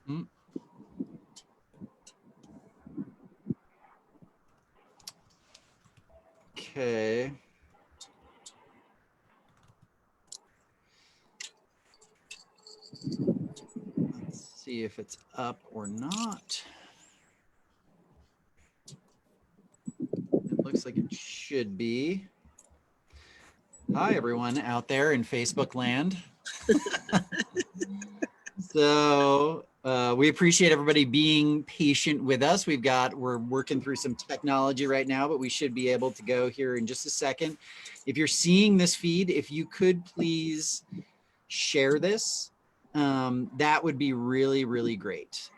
Mm. Okay. Let's see if it's up or not. It looks like it should be. Hi, everyone out there in Facebook land. So we appreciate everybody being patient with us. We're working through some technology right now, but we should be able to go here in just a second. If you're seeing this feed, if you could please share this, that would be really, really great.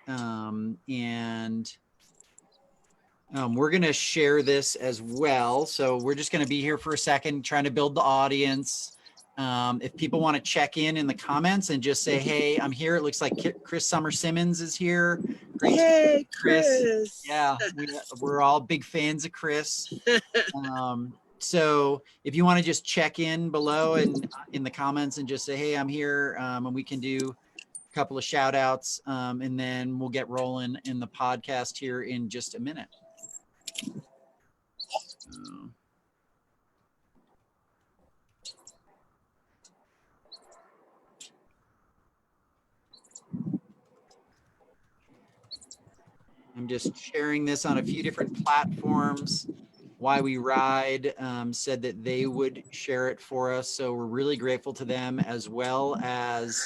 We're going to share this as well. So we're just going to be here for a second, trying to build the audience. If people want to check in the comments and just say, hey, I'm here. It looks like Chris Summer Simmons is here. Great hey, Chris. Yeah, we're all big fans of Chris. So if you want to just check in below and in the comments and just say, hey, I'm here, and we can do a couple of shout outs, and then we'll get rolling in the podcast here in just a minute. I'm just sharing this on a few different platforms. Why We Ride said that they would share it for us. So we're really grateful to them, as well as.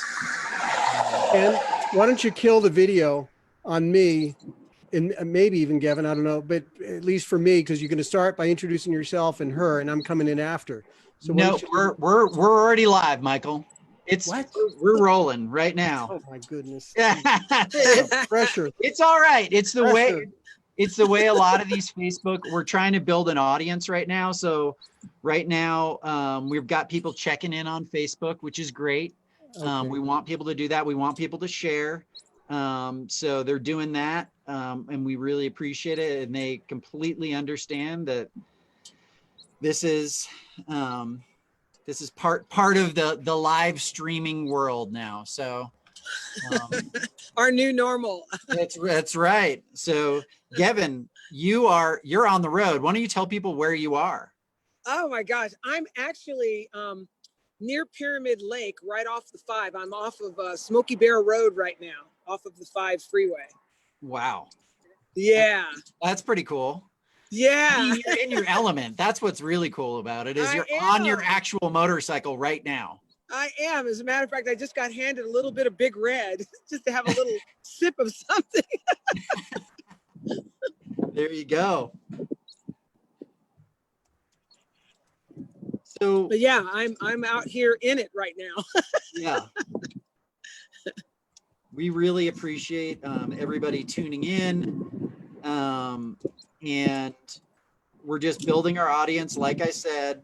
And why don't you kill the video on me, and maybe even Gevin, I don't know, but at least for me, because you're going to start by introducing yourself and her, and I'm coming in after. So no, we're already live, Michael. We're rolling right now. Oh my goodness. Pressure. It's all right. It's the way a lot of these Facebook, we're trying to build an audience right now. So right now we've got people checking in on Facebook, which is great. Okay. We want people to do that. We want people to share. So they're doing that. And we really appreciate it. And they completely understand that this is part of the live streaming world now. So our new normal. That's right. So Gevin, you're on the road. Why don't you tell people where you are? Oh my gosh, I'm actually near Pyramid Lake, right off the 5. I'm off of Smoky Bear Road right now, off of the 5 freeway. Wow. Yeah. That's pretty cool. Yeah. I mean, you're in your element. That's what's really cool about it, is you're on your actual motorcycle right now. I am. As a matter of fact, I just got handed a little bit of Big Red just to have a little sip of something. There you go. So, but yeah, I'm out here in it right now. Yeah. We really appreciate everybody tuning in. And we're just building our audience. Like I said,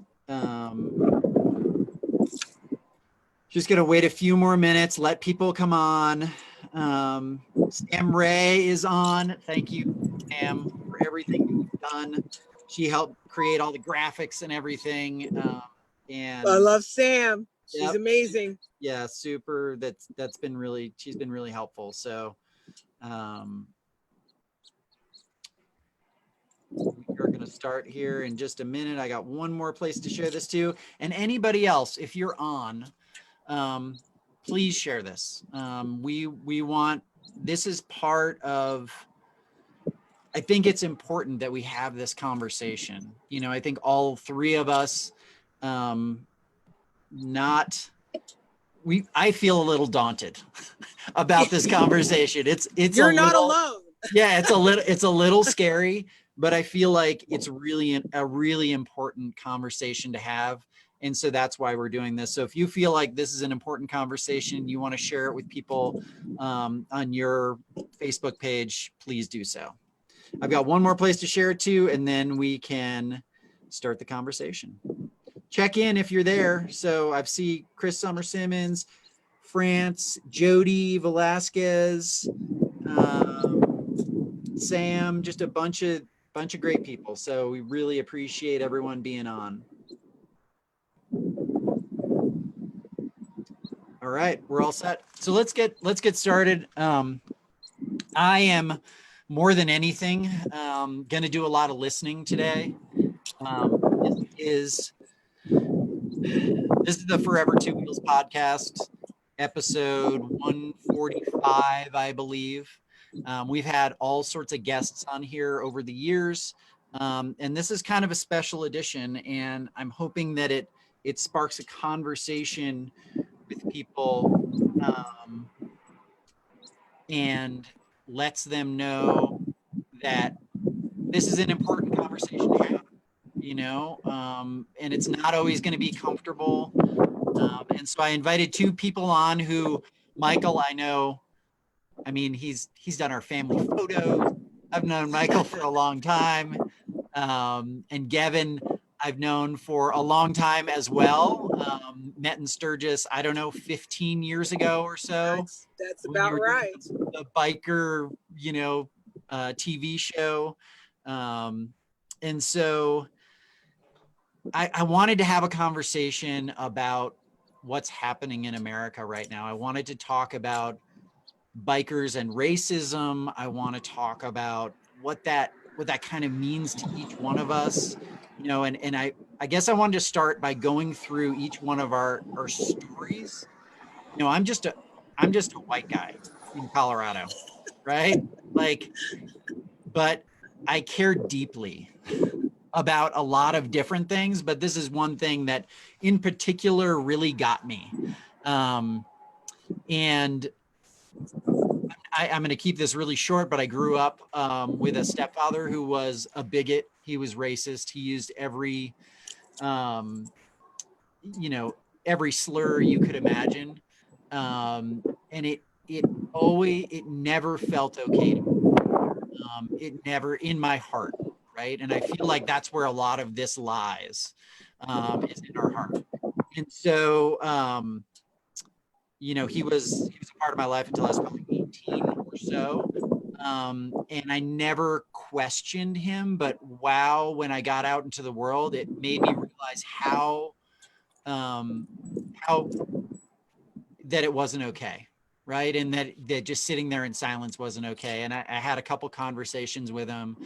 just going to wait a few more minutes, let people come on. Sam Ray is on. Thank you, Sam, for everything you've done. She helped create all the graphics and everything. And I love Sam. She's amazing. Yeah, super. She's been really helpful. So we're going to start here in just a minute. I got one more place to share this to. And anybody else, if you're on, please share this. We want, this is part of, I think it's important that we have this conversation. You know, I think all three of us, I feel a little daunted about this conversation. You're not alone. Yeah, it's a little scary, but I feel like it's really a really important conversation to have. And so that's why we're doing this. So if you feel like this is an important conversation, you want to share it with people on your Facebook page, please do so. I've got one more place to share it to, and then we can start the conversation. Check in if you're there. So I see Chris Summer Simmons, France, Jody Velasquez, Sam, just a bunch of great people. So we really appreciate everyone being on. All right, we're all set. So let's get started. I am more than anything going to do a lot of listening today. This is the Forever Two Wheels podcast, episode 145, I believe. We've had all sorts of guests on here over the years, and this is kind of a special edition. And I'm hoping that it sparks a conversation with people and lets them know that this is an important conversation to have, and it's not always going to be comfortable. And so I invited two people on who, Michael, I mean, he's done our family photos. I've known Michael for a long time. And Gevin, I've known for a long time as well. Met in Sturgis, I don't know, 15 years ago or so. That's about right. The biker, TV show. And so I wanted to have a conversation about what's happening in America right now. I wanted to talk about bikers and racism. I want to talk about what that kind of means to each one of us, and I guess I wanted to start by going through each one of our stories. I'm just a white guy in Colorado, right? Like, but I care deeply about a lot of different things, but this is one thing that in particular really got me. And I'm going to keep this really short, but I grew up with a stepfather who was a bigot. He was racist. He used every slur you could imagine. And it never felt okay to me. It never, in my heart, right? And I feel like that's where a lot of this lies, is in our heart. And so, he was a part of my life until I was probably 18 or so. And I never questioned him, but wow, when I got out into the world, it made me realize how that it wasn't okay. Right. And that just sitting there in silence wasn't okay. And I had a couple conversations with him.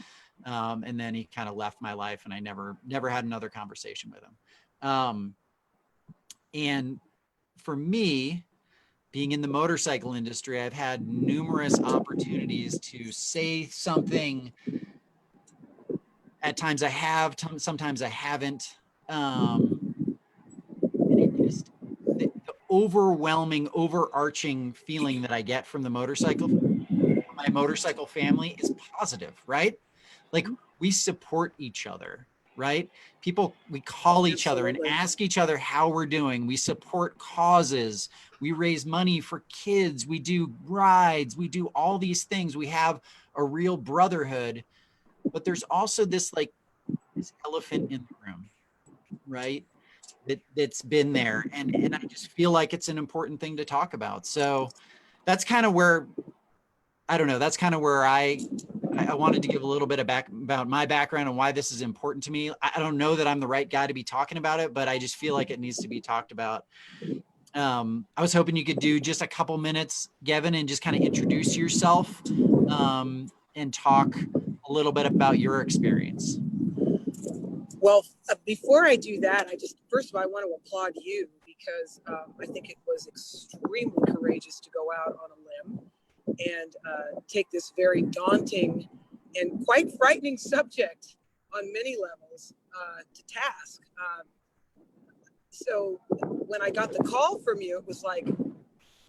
And then he kind of left my life, and I never had another conversation with him. And for me, being in the motorcycle industry, I've had numerous opportunities to say something. At times I have, sometimes I haven't. And it just, the overwhelming, overarching feeling that I get from my motorcycle family is positive, right? Like, we support each other, right? We call each other and ask each other how we're doing. We support causes. We raise money for kids. We do rides. We do all these things. We have a real brotherhood, but there's also this elephant in the room, right? That's been there. And I just feel like it's an important thing to talk about. So that's kind of where, I don't know, that's kind of where I wanted to give a little bit about my background and why this is important to me. I don't know that I'm the right guy to be talking about it, but I just feel like it needs to be talked about. I was hoping you could do just a couple minutes, Gevin, and just kind of introduce yourself and talk a little bit about your experience. Well, before I do that, first of all, I want to applaud you because I think it was extremely courageous to go out on a limb and take this very daunting and quite frightening subject on many levels to task. So when I got the call from you, it was like,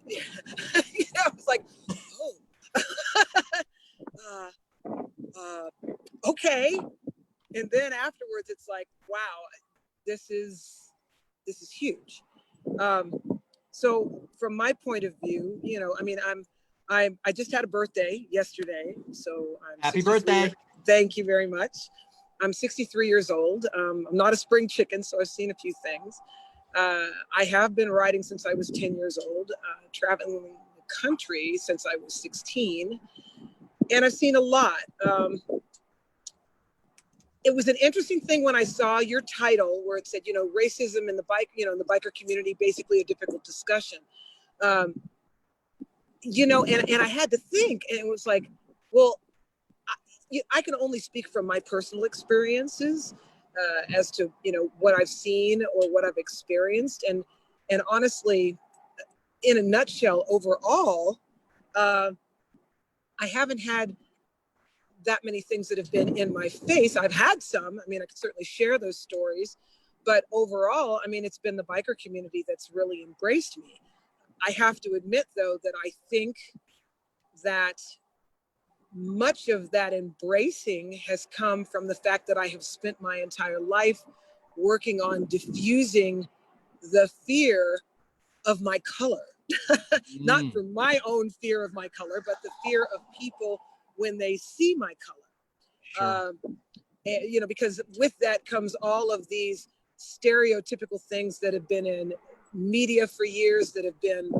it was like, okay. And then afterwards, it's like, wow, this is huge. So from my point of view, I just had a birthday yesterday. So happy birthday. Thank you very much. I'm 63 years old. I'm not a spring chicken, so I've seen a few things. I have been riding since I was 10 years old, traveling the country since I was 16. And I've seen a lot. It was an interesting thing when I saw your title where it said, racism in the biker community, basically a difficult discussion. and I had to think, and it was like, well, I can only speak from my personal experiences as to, what I've seen or what I've experienced. And honestly, in a nutshell, overall, I haven't had that many things that have been in my face. I've had some. I mean, I could certainly share those stories, but overall, I mean, it's been the biker community that's really embraced me. I have to admit, though, that I think that much of that embracing has come from the fact that I have spent my entire life working on diffusing the fear of my color. Not for my own fear of my color, but the fear of people when they see my color. Sure. Because with that comes all of these stereotypical things that have been in media for years, that have been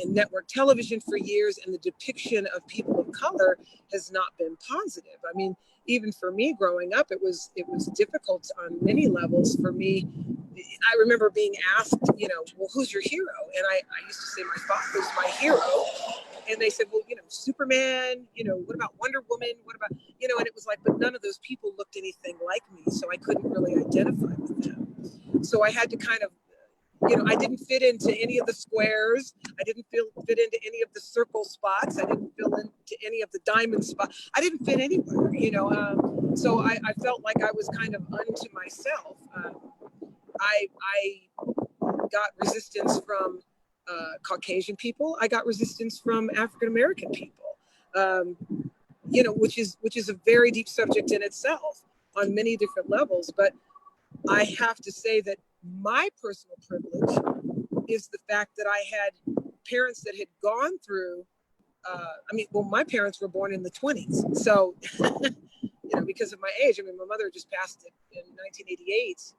in network television for years, and the depiction of people of color has not been positive. I mean, even for me growing up, it was difficult on many levels for me. I remember being asked, well, who's your hero? And I used to say my father's my hero. And they said, well, Superman, what about Wonder Woman? What about, and it was like, but none of those people looked anything like me. So I couldn't really identify with them. So I had to kind of, I didn't fit into any of the squares. I didn't fit into any of the circle spots. I didn't fit into any of the diamond spots. I didn't fit anywhere, so I felt like I was kind of unto myself. I got resistance from Caucasian people. I got resistance from African American people, which is a very deep subject in itself on many different levels. But I have to say that my personal privilege is the fact that I had parents that had gone through. My parents were born in the 1920s, so because of my age. I mean, my mother just passed in 1988.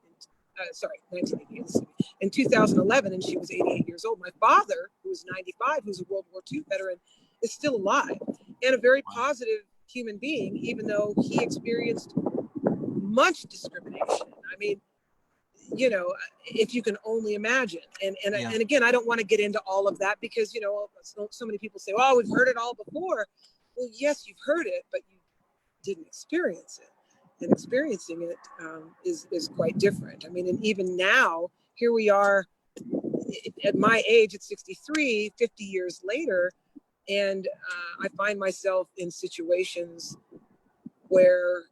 1988, in 2011, and she was 88 years old. My father, who was 95, who's a World War II veteran, is still alive and a very positive human being, even though he experienced much discrimination. I mean, if you can only imagine. And again, I don't want to get into all of that because, so many people say, oh, we've heard it all before. Well, yes, you've heard it, but you didn't experience it. And experiencing it is quite different. I mean, and even now, here we are at my age, at 63, 50 years later, and I find myself in situations where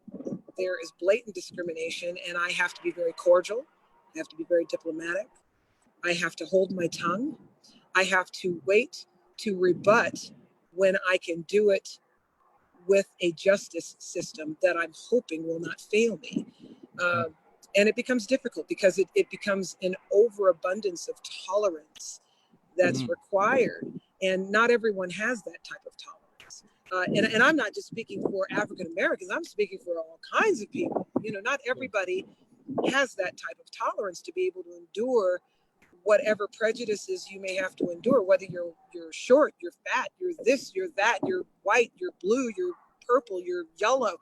there is blatant discrimination, and I have to be very cordial. I have to be very diplomatic. I have to hold my tongue. I have to wait to rebut when I can do it with a justice system that I'm hoping will not fail me. And it becomes difficult because it becomes an overabundance of tolerance that's required. And not everyone has that type of tolerance. And I'm not just speaking for African Americans, I'm speaking for all kinds of people. Not everybody has that type of tolerance to be able to endure whatever prejudices you may have to endure, whether you're short, you're fat, you're this, you're that, you're white, you're blue, you're purple, you're yellow.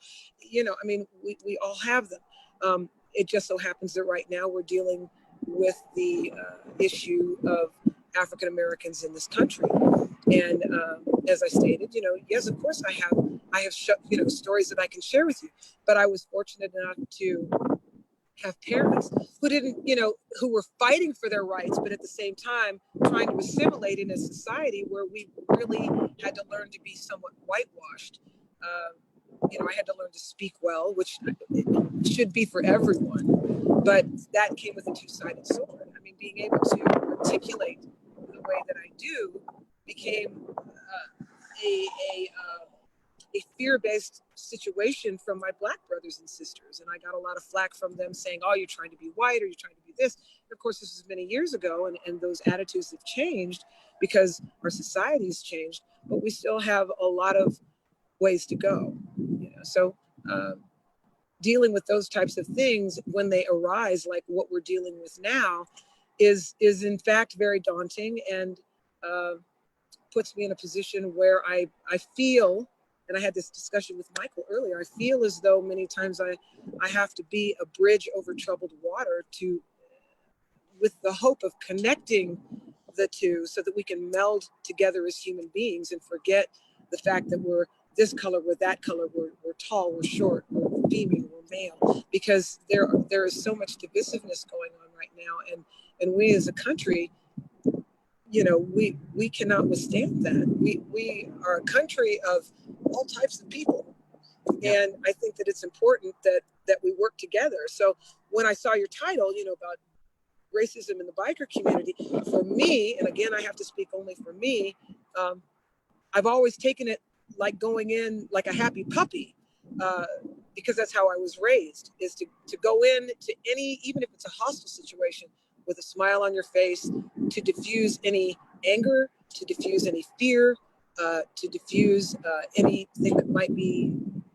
We all have them. It just so happens that right now we're dealing with the issue of African Americans in this country. And as I stated, yes, of course I have stories that I can share with you, but I was fortunate enough to have parents who didn't, who were fighting for their rights, but at the same time trying to assimilate in a society where we really had to learn to be somewhat whitewashed. I had to learn to speak well, which should be for everyone, but that came with a two-sided sword. I mean, being able to articulate the way that I do became a fear-based situation from my Black brothers and sisters. And I got a lot of flack from them saying, oh, you're trying to be white, or you're trying to be this. And of course, this was many years ago, and those attitudes have changed because our society's changed, but we still have a lot of ways to go. So dealing with those types of things when they arise, like what we're dealing with now, is in fact very daunting, and puts me in a position where I feel, and I had this discussion with Michael earlier, I feel as though many times I have to be a bridge over troubled water with the hope of connecting the two so that we can meld together as human beings and forget the fact that we're this color, we're that color, we're tall, we're short, we're female, we're male, because there is so much divisiveness going on right now, and we as a country, you know, we cannot withstand that. We are a country of all types of people, and I think that it's important that we work together. So when I saw your title, you know, about racism in the biker community, for me, and again, I have to speak only for me, I've always taken it like going in like a happy puppy, because that's how I was raised, is to go in to any, even if it's a hostile situation, with a smile on your face, to diffuse any anger, to diffuse any fear, to diffuse anything that might be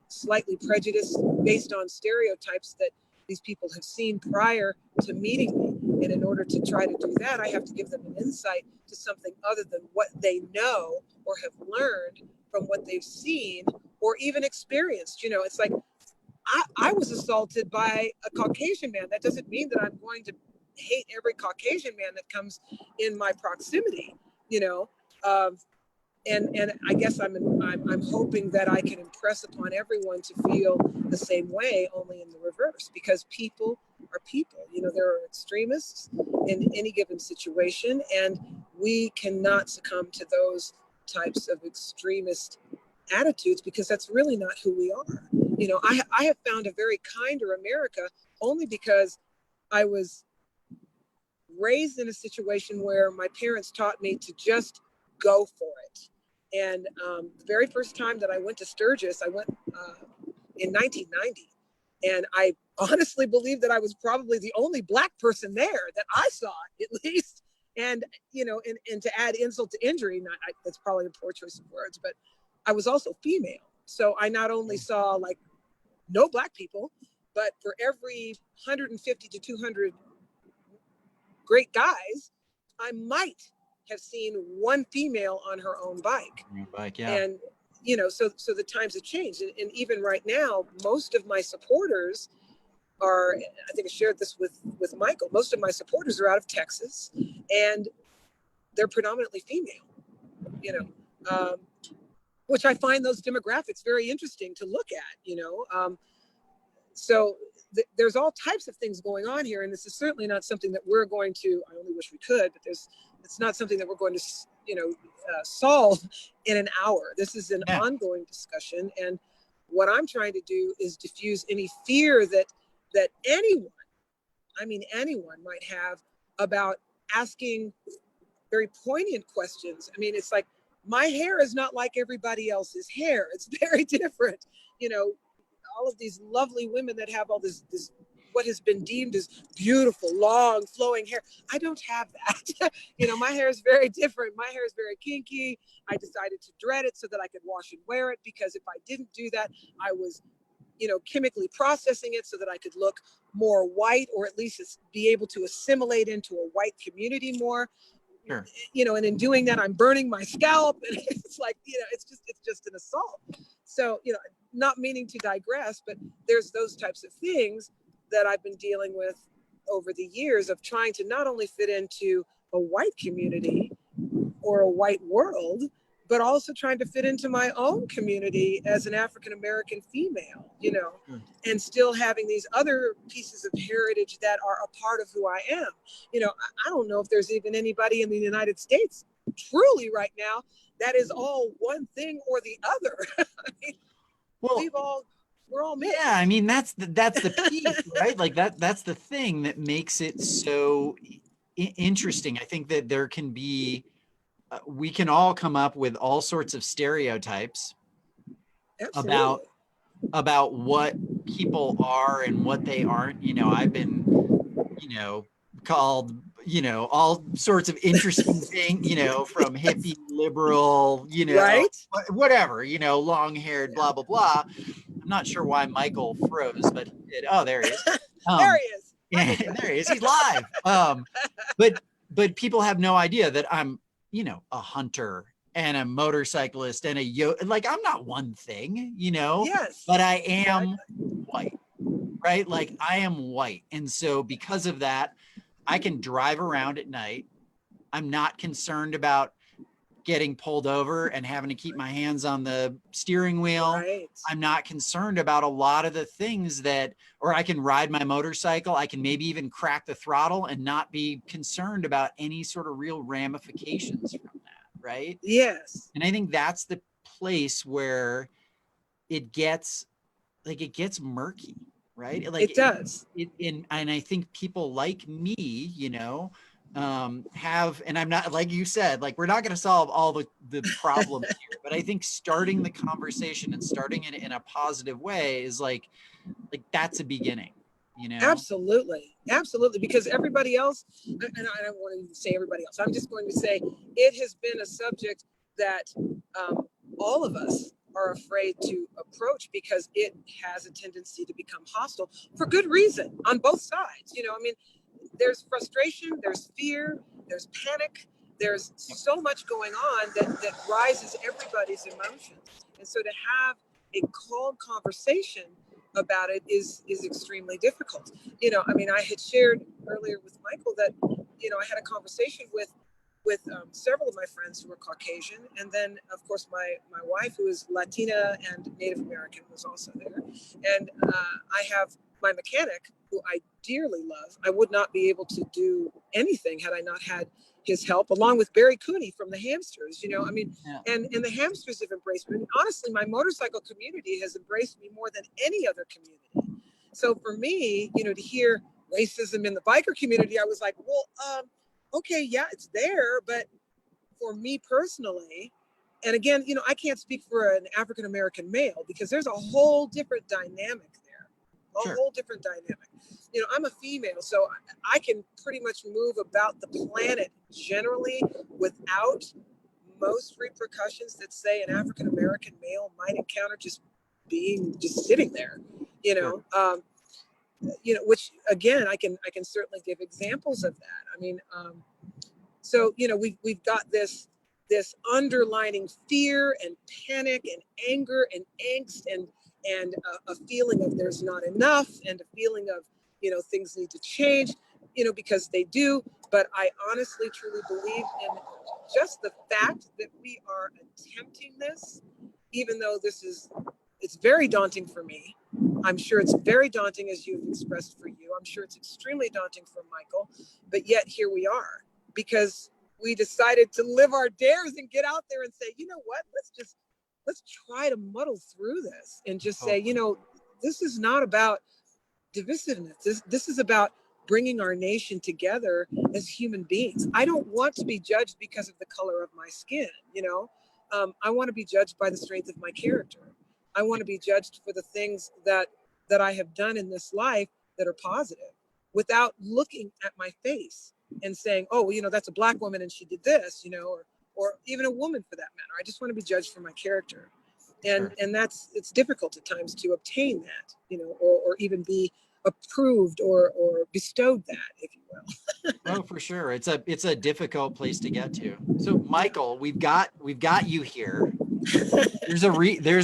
slightly prejudiced based on stereotypes that these people have seen prior to meeting me. And in order to try to do that, I have to give them an insight to something other than what they know or have learned from what they've seen or even experienced. You know, it's like I was assaulted by a Caucasian man. That doesn't mean that I'm going to hate every Caucasian man that comes in my proximity, you know. And I guess I'm hoping that I can impress upon everyone to feel the same way, only in the reverse, because people are people. You know, there are extremists in any given situation, and we cannot succumb to those types of extremist attitudes, because that's really not who we are. You know, I have found a very kinder America only because I was raised in a situation where my parents taught me to just go for it. And the very first time that I went to Sturgis, I went in 1990. And I honestly believe that I was probably the only Black person there that I saw, at least. And, you know, and to add insult to injury, that's probably a poor choice of words, but I was also female. So I not only saw like no Black people, but for every 150 to 200 great guys, I might have seen one female on her own bike. And, you know, so the times have changed. And even right now, most of my supporters are, I think I shared this with Michael, most of my supporters are out of Texas, and they're predominantly female, you know, which I find those demographics very interesting to look at, you know. So there's all types of things going on here, and this is certainly not something that we're going to, I only wish we could, but it's not something that we're going to, you know, solve in an hour. This is an ongoing discussion, and what I'm trying to do is diffuse any fear that anyone, I mean anyone, might have about asking very poignant questions. I mean, it's like, my hair is not like everybody else's hair. It's very different. You know, all of these lovely women that have all this what has been deemed as beautiful, long, flowing hair. I don't have that. You know, my hair is very different. My hair is very kinky. I decided to dread it so that I could wash and wear it, because if I didn't do that, I was, you know, chemically processing it so that I could look more white, or at least be able to assimilate into a white community more. Sure. You know, and in doing that, I'm burning my scalp, and it's like, you know, it's just an assault. So, you know, not meaning to digress, but there's those types of things that I've been dealing with over the years of trying to not only fit into a white community or a white world, but also trying to fit into my own community as an African-American female, you know, and still having these other pieces of heritage that are a part of who I am. You know, I don't know if there's even anybody in the United States truly right now that is all one thing or the other. I mean, well, we're all mixed. Yeah, I mean, that's the piece, right? Like that's the thing that makes it so interesting. I think that there can be, we can all come up with all sorts of stereotypes about what people are and what they aren't. You know, I've been, you know, called, you know, all sorts of interesting things, you know, from hippie, liberal, you know, right? Whatever, you know, long haired, blah, blah, blah. I'm not sure why Michael froze, but he did. Oh, there he is. There he is. Yeah, there he is. He's live. But people have no idea that I'm, you know, a hunter and a motorcyclist and like, I'm not one thing, you know, yes, but I am white, right? Like I am white. And so because of that, I can drive around at night I'm not concerned about getting pulled over and having to keep my hands on the steering wheel. Right. I'm not concerned about a lot of the things that, or I can ride my motorcycle. I can maybe even crack the throttle and not be concerned about any sort of real ramifications from that. Right. Yes. And I think that's the place where it gets murky, right? Like It does. and I think people like me, you know, have, and I'm not, like you said, like, we're not going to solve all the problems here, but I think starting the conversation and starting it in a positive way is like that's a beginning, you know? Absolutely. Absolutely. Because everybody else, and I don't want to even say everybody else, I'm just going to say it has been a subject that all of us are afraid to approach because it has a tendency to become hostile for good reason on both sides. You know, I mean, there's frustration, there's fear, there's panic, there's so much going on that rises everybody's emotions. And so to have a calm conversation about it is extremely difficult. You know, I mean, I had shared earlier with Michael that, you know, I had a conversation with several of my friends who were Caucasian, and then of course my wife, who is Latina and Native American, was also there, and I have my mechanic, who I dearly love. I would not be able to do anything had I not had his help, along with Barry Cooney from the Hamsters. You know, I mean, Yeah. and the Hamsters have embraced me. And honestly, my motorcycle community has embraced me more than any other community. So for me, you know, to hear racism in the biker community, I was like, well, okay, yeah, it's there, but for me personally, and again, you know, I can't speak for an African American male because there's a whole different dynamic there, a Sure. whole different dynamic. You know, I'm a female, so I can pretty much move about the planet generally without most repercussions that, say, an African American male might encounter just sitting there. You know, Sure. you know, which again, I can certainly give examples of that. I mean, so you know, we've got this underlining fear and panic and anger and angst and a feeling of there's not enough, and a feeling of, you know, things need to change, you know, because they do. But I honestly truly believe in just the fact that we are attempting this, even though it's very daunting for me. I'm sure it's very daunting, as you've expressed, for you. I'm sure it's extremely daunting for Michael, but yet here we are, because we decided to live our dares and get out there and say, you know what, let's try to muddle through this and just say, you know, this is not about divisiveness. This is about bringing our nation together as human beings. I don't want to be judged because of the color of my skin. You know, I want to be judged by the strength of my character. I want to be judged for the things that I have done in this life that are positive, without looking at my face and saying, oh, well, you know, that's a Black woman and she did this, you know, or even a woman for that matter. I just want to be judged for my character. And it's difficult at times to obtain that, you know, or even be approved or bestowed that, if you will. Oh, for sure. It's a difficult place to get to. So Michael, we've got you here. There's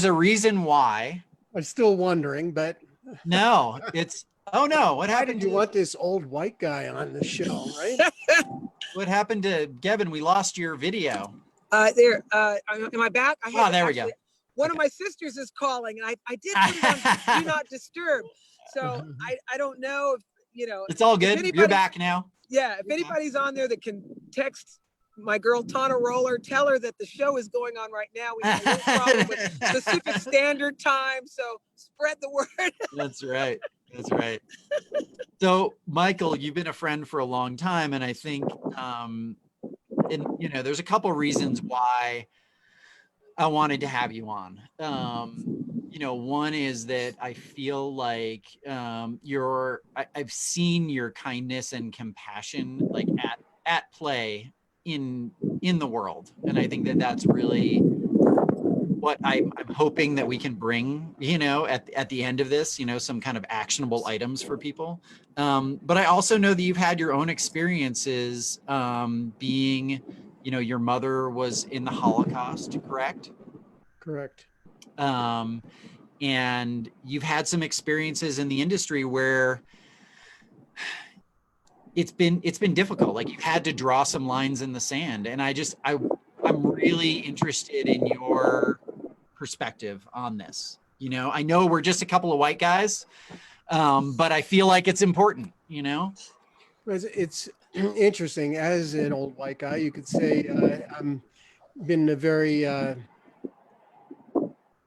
a reason why. I'm still wondering, but No, oh no, what why happened did you to want this old white guy on the show, right? what happened to Gevin? We lost your video. Am I back? I had There we go. One of my sisters is calling, and I did put it on Do Not Disturb. So I don't know if, you know, It's all good. You're back now. Yeah, if anybody's on there that can text my girl Tana Roller, tell her that the show is going on right now. We have a little problem with Pacific Standard Time, so spread the word. That's right. That's right. So, Michael, you've been a friend for a long time, and I think, and you know, there's a couple reasons why I wanted to have you on. You know, one is that I feel like I've seen your kindness and compassion like at play in the world, and I think that that's really what I'm hoping that we can bring, you know, at the end of this, you know, some kind of actionable items for people. But I also know that you've had your own experiences being, you know, your mother was in the Holocaust, correct? Correct. And you've had some experiences in the industry where it's been difficult. Like, you've had to draw some lines in the sand, and I'm really interested in your perspective on this. You know, I know we're just a couple of white guys, but I feel like it's important, you know? It's interesting. As an old white guy, you could say I'm been in a very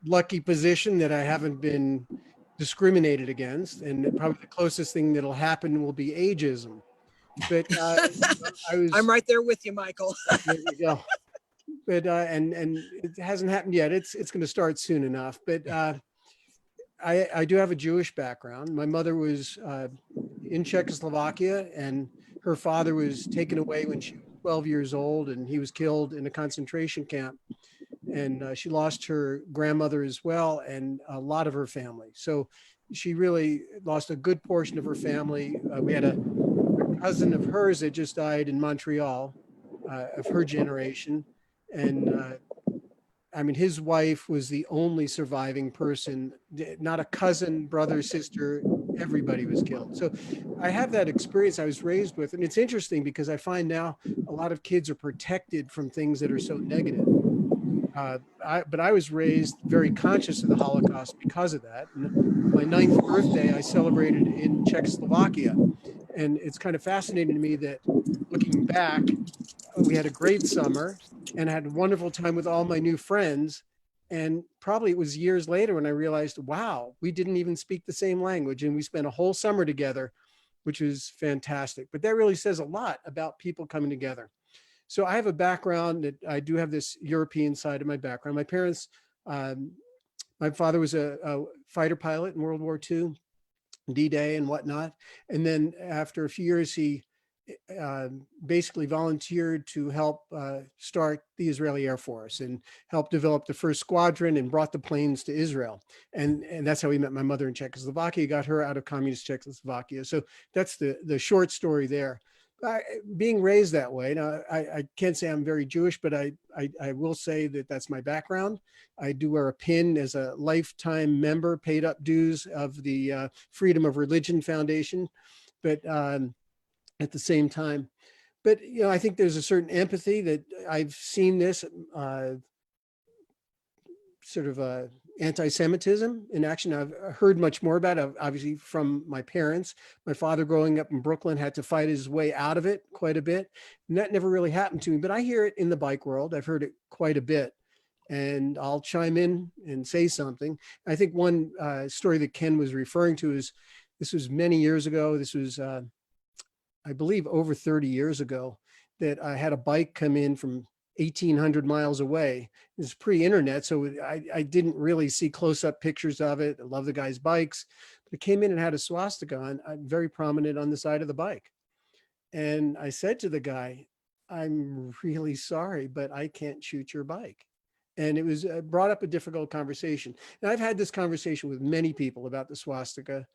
lucky position that I haven't been discriminated against, and probably the closest thing that'll happen will be ageism. But I I'm was right there with you, Michael. there you go. But and it hasn't happened yet. It's going to start soon enough. But I do have a Jewish background. My mother was in Czechoslovakia, and her father was taken away when she was 12 years old, and he was killed in a concentration camp. And she lost her grandmother as well, and a lot of her family. So she really lost a good portion of her family. We had a cousin of hers that just died in Montreal, of her generation, and I mean, his wife was the only surviving person, not a cousin, brother, sister, everybody was killed. So I have that experience I was raised with. And it's interesting because I find now a lot of kids are protected from things that are so negative. But I was raised very conscious of the Holocaust because of that. And my 9th birthday, I celebrated in Czechoslovakia. And it's kind of fascinating to me that looking back, we had a great summer and had a wonderful time with all my new friends. And probably it was years later when I realized, wow, we didn't even speak the same language. And we spent a whole summer together, which was fantastic. But that really says a lot about people coming together. So I have a background that I do have this European side of my background. My parents, my father was a fighter pilot in World War II, D-Day and whatnot. And then after a few years, he basically volunteered to help start the Israeli Air Force and help develop the first squadron and brought the planes to Israel. And that's how we met my mother in Czechoslovakia, got her out of communist Czechoslovakia. So that's the short story there. Being raised that way, now I can't say I'm very Jewish, but I will say that that's my background. I do wear a pin as a lifetime member, paid up dues of the Freedom of Religion Foundation. But at the same time. But, you know, I think there's a certain empathy that I've seen this sort of anti-Semitism in action. I've heard much more about it, obviously, from my parents. My father growing up in Brooklyn had to fight his way out of it quite a bit. And that never really happened to me, but I hear it in the bike world. I've heard it quite a bit. And I'll chime in and say something. I think one story that Ken was referring to is, this was many years ago. This was I believe over 30 years ago, that I had a bike come in from 1,800 miles away. It was pre-internet, so I didn't really see close-up pictures of it. I love the guy's bikes. But it came in and had a swastika on, very prominent on the side of the bike. And I said to the guy, I'm really sorry, but I can't shoot your bike. And it was brought up a difficult conversation. And I've had this conversation with many people about the swastika.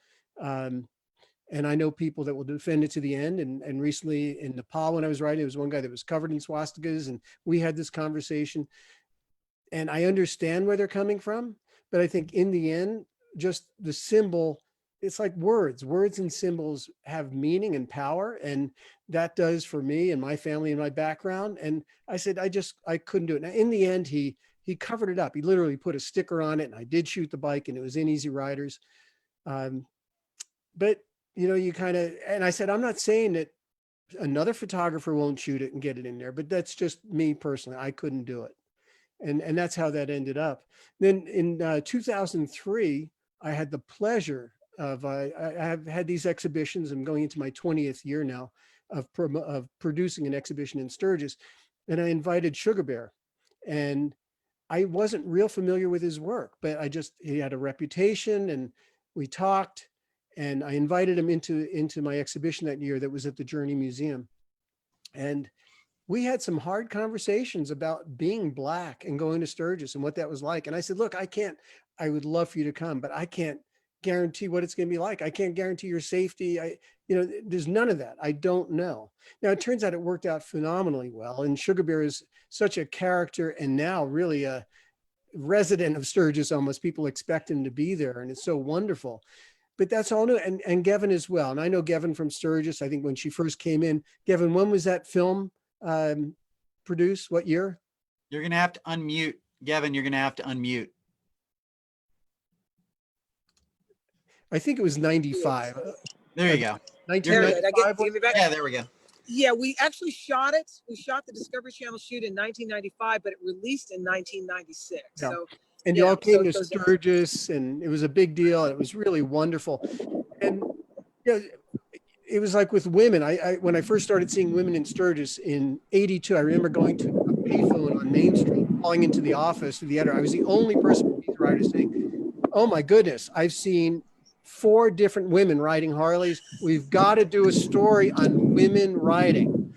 And I know people that will defend it to the end. And recently in Nepal, when I was riding, there was one guy that was covered in swastikas, and we had this conversation. And I understand where they're coming from, but I think in the end, just the symbol, it's like words and symbols have meaning and power. And that does for me and my family and my background. And I said, I couldn't do it. Now, in the end, he covered it up. He literally put a sticker on it, and I did shoot the bike, and it was in Easy Riders. But you know, you kind of, and I said, I'm not saying that another photographer won't shoot it and get it in there, but that's just me personally. I couldn't do it. And that's how that ended up. Then in 2003, I had the pleasure of, I have had these exhibitions. I'm going into my 20th year now of producing an exhibition in Sturgis. And I invited Sugar Bear. And I wasn't real familiar with his work, but he had a reputation, and we talked. And I invited him into my exhibition that year that was at the Journey Museum. And we had some hard conversations about being Black and going to Sturgis and what that was like. And I said, look, I would love for you to come, but I can't guarantee what it's going to be like. I can't guarantee your safety. There's none of that. I don't know. Now, it turns out it worked out phenomenally well. And Sugar Bear is such a character, and now really a resident of Sturgis almost. People expect him to be there, and it's so wonderful. but that's all new. And Gevin as well. And I know Gevin from Sturgis. I think when she first came in, Gevin, when was that film produced? What year? You're going to have to unmute. Gevin, you're going to have to unmute. I think it was 95. There you go. There we go. 1995. Give me back. Yeah, there we go. Yeah, we actually shot it. We shot the Discovery Channel shoot in 1995, but it released in 1996. Yeah. So, And yeah, y'all came to so Sturgis, and it was a big deal. It was really wonderful. And you know, it was like with women. I when I first started seeing women in Sturgis in '82, I remember going to a payphone on Main Street, calling into the office of the editor. I was the only person from these writers saying, "Oh my goodness, I've seen 4 different women riding Harleys. We've got to do a story on women riding."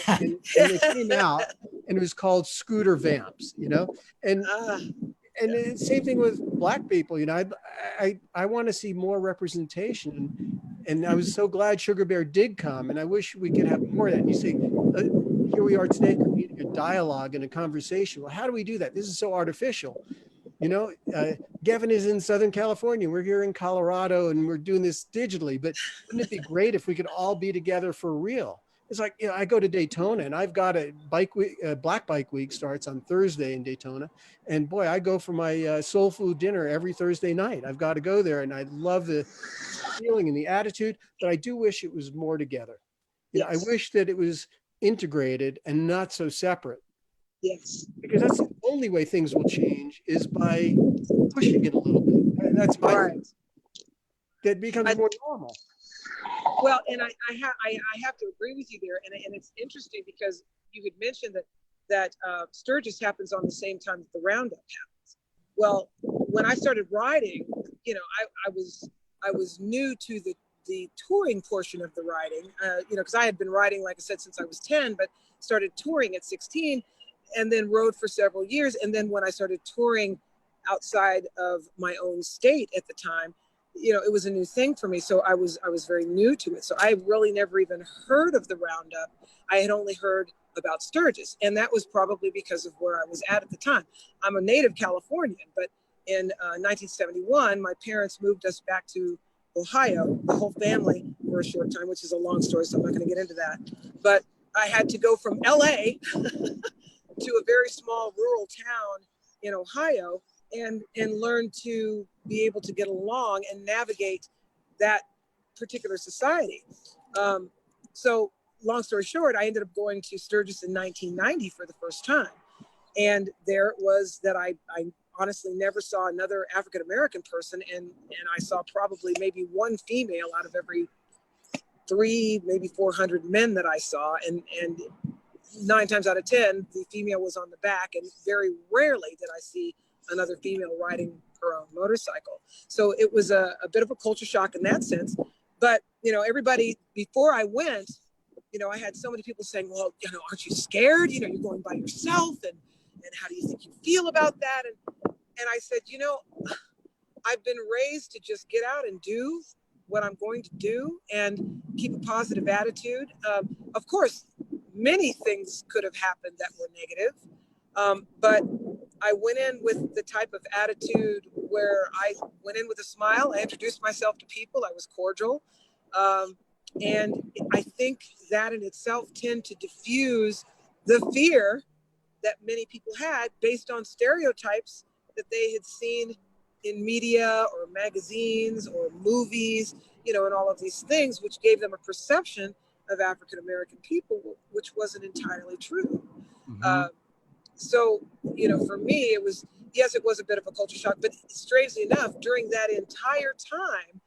And they came out, and it was called Scooter Vamps, you know, and the same thing with Black people. You know, I want to see more representation, and I was so glad Sugar Bear did come, and I wish we could have more of that. And you say, here we are today creating a dialogue and a conversation. Well, how do we do that? This is so artificial. You know, Gevin is in Southern California. We're here in Colorado, and we're doing this digitally. But wouldn't it be great if we could all be together for real? It's like, you know, I go to Daytona, and I've got a bike week, Black Bike Week starts on Thursday in Daytona. And boy, I go for my soul food dinner every Thursday night. I've got to go there, and I love the feeling and the attitude, but I do wish it was more together. You know, I wish that it was integrated and not so separate. Yes. Because that's the only way things will change, is by pushing it a little bit. That's my Right. that becomes more normal. Well, and I have to agree with you there, and it's interesting because you had mentioned that Sturgis happens on the same time that the roundup happens. Well, when I started riding, you know, I was new to the touring portion of the riding, you know, because I had been riding, like I said, since I was 10, but started touring at 16, and then rode for several years. And then when I started touring outside of my own state at the time, you know, it was a new thing for me. So I was very new to it. So I really never even heard of the roundup. I had only heard about Sturgis. And that was probably because of where I was at the time. I'm a native Californian, but in 1971, my parents moved us back to Ohio, the whole family, for a short time, which is a long story, so I'm not going to get into that. But I had to go from LA to a very small rural town in Ohio and learn to be able to get along and navigate that particular society. So long story short, I ended up going to Sturgis in 1990 for the first time. And there it was that I honestly never saw another African-American person. And I saw probably maybe one female out of every 300, maybe 400 men that I saw. And 9 times out of 10, the female was on the back, and very rarely did I see another female riding her own motorcycle. So it was a bit of a culture shock in that sense. But, you know, everybody, before I went, you know, I had so many people saying, well, you know, aren't you scared? You know, you're going by yourself, and how do you think you feel about that? And I said, you know, I've been raised to just get out and do what I'm going to do and keep a positive attitude. Of course, many things could have happened that were negative, but I went in with the type of attitude where I went in with a smile. I introduced myself to people. I was cordial. And I think that in itself tend to diffuse the fear that many people had based on stereotypes that they had seen in media or magazines or movies, you know, and all of these things, which gave them a perception of African-American people, which wasn't entirely true. Mm-hmm. So, you know, for me, it was a bit of a culture shock, but strangely enough, during that entire time,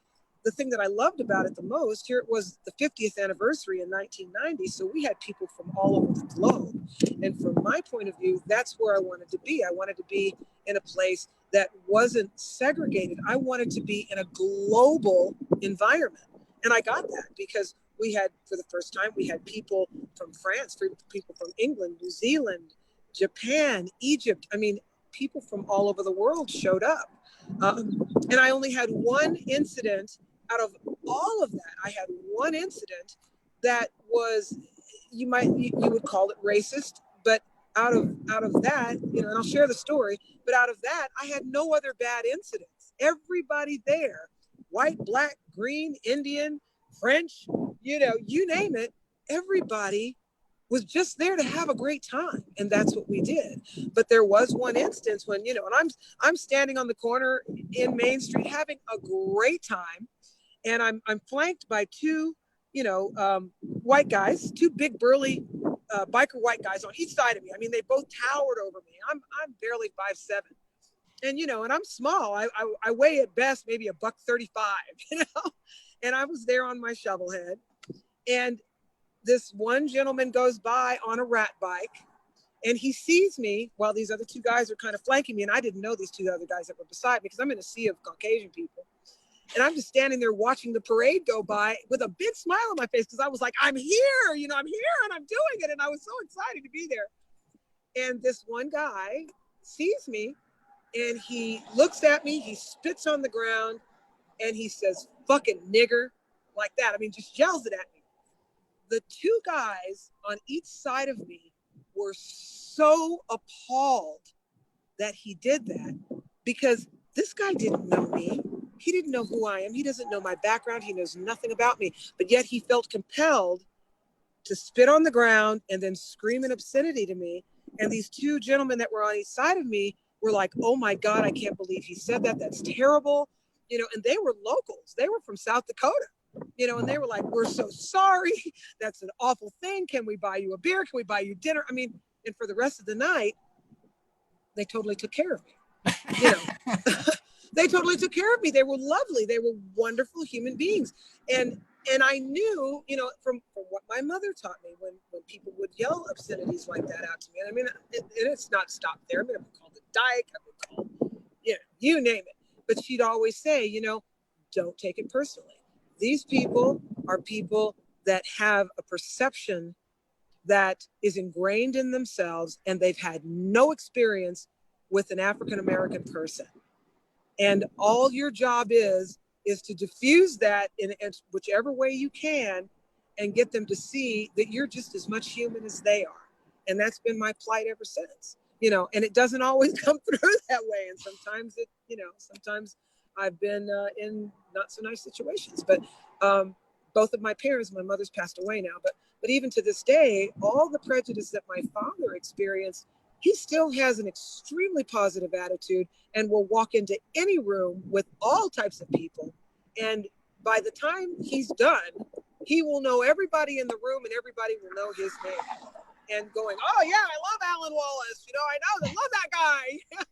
the thing that I loved about it the most, here it was the 50th anniversary in 1990. So we had people from all over the globe. And from my point of view, that's where I wanted to be. I wanted to be in a place that wasn't segregated. I wanted to be in a global environment. And I got that because we had, for the first time, we had people from France, people from England, New Zealand, Japan, Egypt. I mean, people from all over the world showed up. And I only had one incident out of all of that. I had one incident that was, you would call it racist, but out of that, you know, and I'll share the story, but out of that, I had no other bad incidents. Everybody there white, black, green, Indian, French, you know, you name it, everybody was just there to have a great time. And that's what we did. But there was one instance when, you know, and I'm standing on the corner in Main Street having a great time. And I'm flanked by two, you know, white guys, two big burly biker white guys on each side of me. I mean, they both towered over me. I'm barely 5'7". And, you know, and I'm small. I weigh at best maybe $135, you know, and I was there on my shovel head. And this one gentleman goes by on a rat bike and he sees me while these other two guys are kind of flanking me. And I didn't know these two other guys that were beside me because I'm in a sea of Caucasian people. And I'm just standing there watching the parade go by with a big smile on my face because I was like, I'm here, you know, I'm here and I'm doing it. And I was so excited to be there. And this one guy sees me and he looks at me, he spits on the ground and he says, fucking nigger, like that. I mean, just yells it at me. The two guys on each side of me were so appalled that he did that because this guy didn't know me. He didn't know who I am. He doesn't know my background. He knows nothing about me, but yet he felt compelled to spit on the ground and then scream an obscenity to me. And these two gentlemen that were on each side of me were like, oh my God, I can't believe he said that. That's terrible. You know, and they were locals. They were from South Dakota. You know, and they were like, we're so sorry. That's an awful thing. Can we buy you a beer? Can we buy you dinner? I mean, and for the rest of the night, they totally took care of me. You know, they totally took care of me. They were lovely. They were wonderful human beings. And I knew, you know, from what my mother taught me when people would yell obscenities like that out to me. And I mean, it's not stopped there. I mean, I've been called a dyke. I've been called, you know, you name it. But she'd always say, you know, don't take it personally. These people are people that have a perception that is ingrained in themselves and they've had no experience with an African-American person. And all your job is to diffuse that in whichever way you can and get them to see that you're just as much human as they are. And that's been my plight ever since, you know, and it doesn't always come through that way. And sometimes it, you know, sometimes I've been in not so nice situations, but both of my parents, my mother's passed away now, but even to this day, all the prejudice that my father experienced, he still has an extremely positive attitude and will walk into any room with all types of people. And by the time he's done, he will know everybody in the room and everybody will know his name. And going, oh yeah, I love Alan Wallace. You know, I know, I love that guy.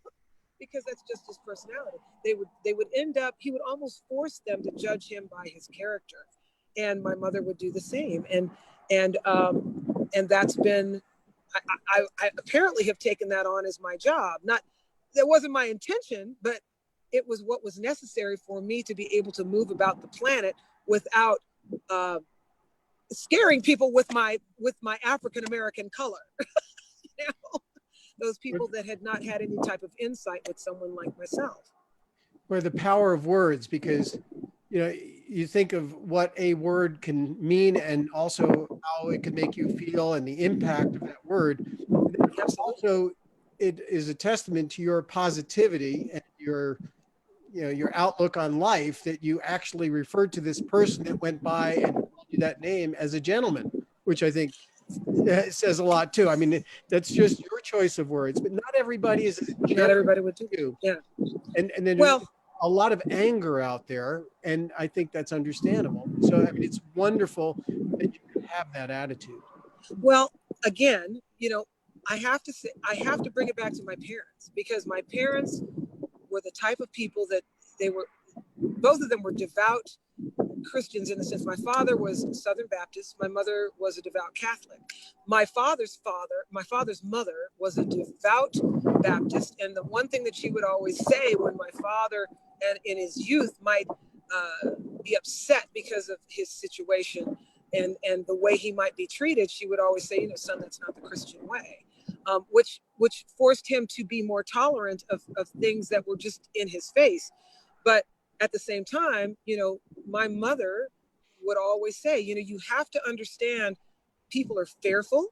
Because that's just his personality. They would end up, he would almost force them to judge him by his character. And my mother would do the same. And that's been, I apparently have taken that on as my job. That wasn't my intention, but it was what was necessary for me to be able to move about the planet without scaring people with my African-American color. You know? Those people that had not had any type of insight with someone like myself. Or the power of words, because, you know, you think of what a word can mean and also how it can make you feel and the impact of that word. Also, it is a testament to your positivity and your, you know, your outlook on life that you actually referred to this person that went by and called you that name as a gentleman, which I think says a lot too. I mean, that's just your choice of words, but not everybody is. Not everybody would do. Yeah. And then a lot of anger out there, and I think that's understandable. So I mean, it's wonderful that you can have that attitude. Well, again, you know, I have to bring it back to my parents, because my parents were the type of people that both of them were devout Christians in the sense. My father was Southern Baptist. My mother was a devout Catholic. My father's mother was a devout Baptist. And the one thing that she would always say when my father and in his youth might be upset because of his situation and the way he might be treated, she would always say, you know, son, that's not the Christian way. Which forced him to be more tolerant of things that were just in his face. But at the same time, you know, my mother would always say, you know, you have to understand people are fearful,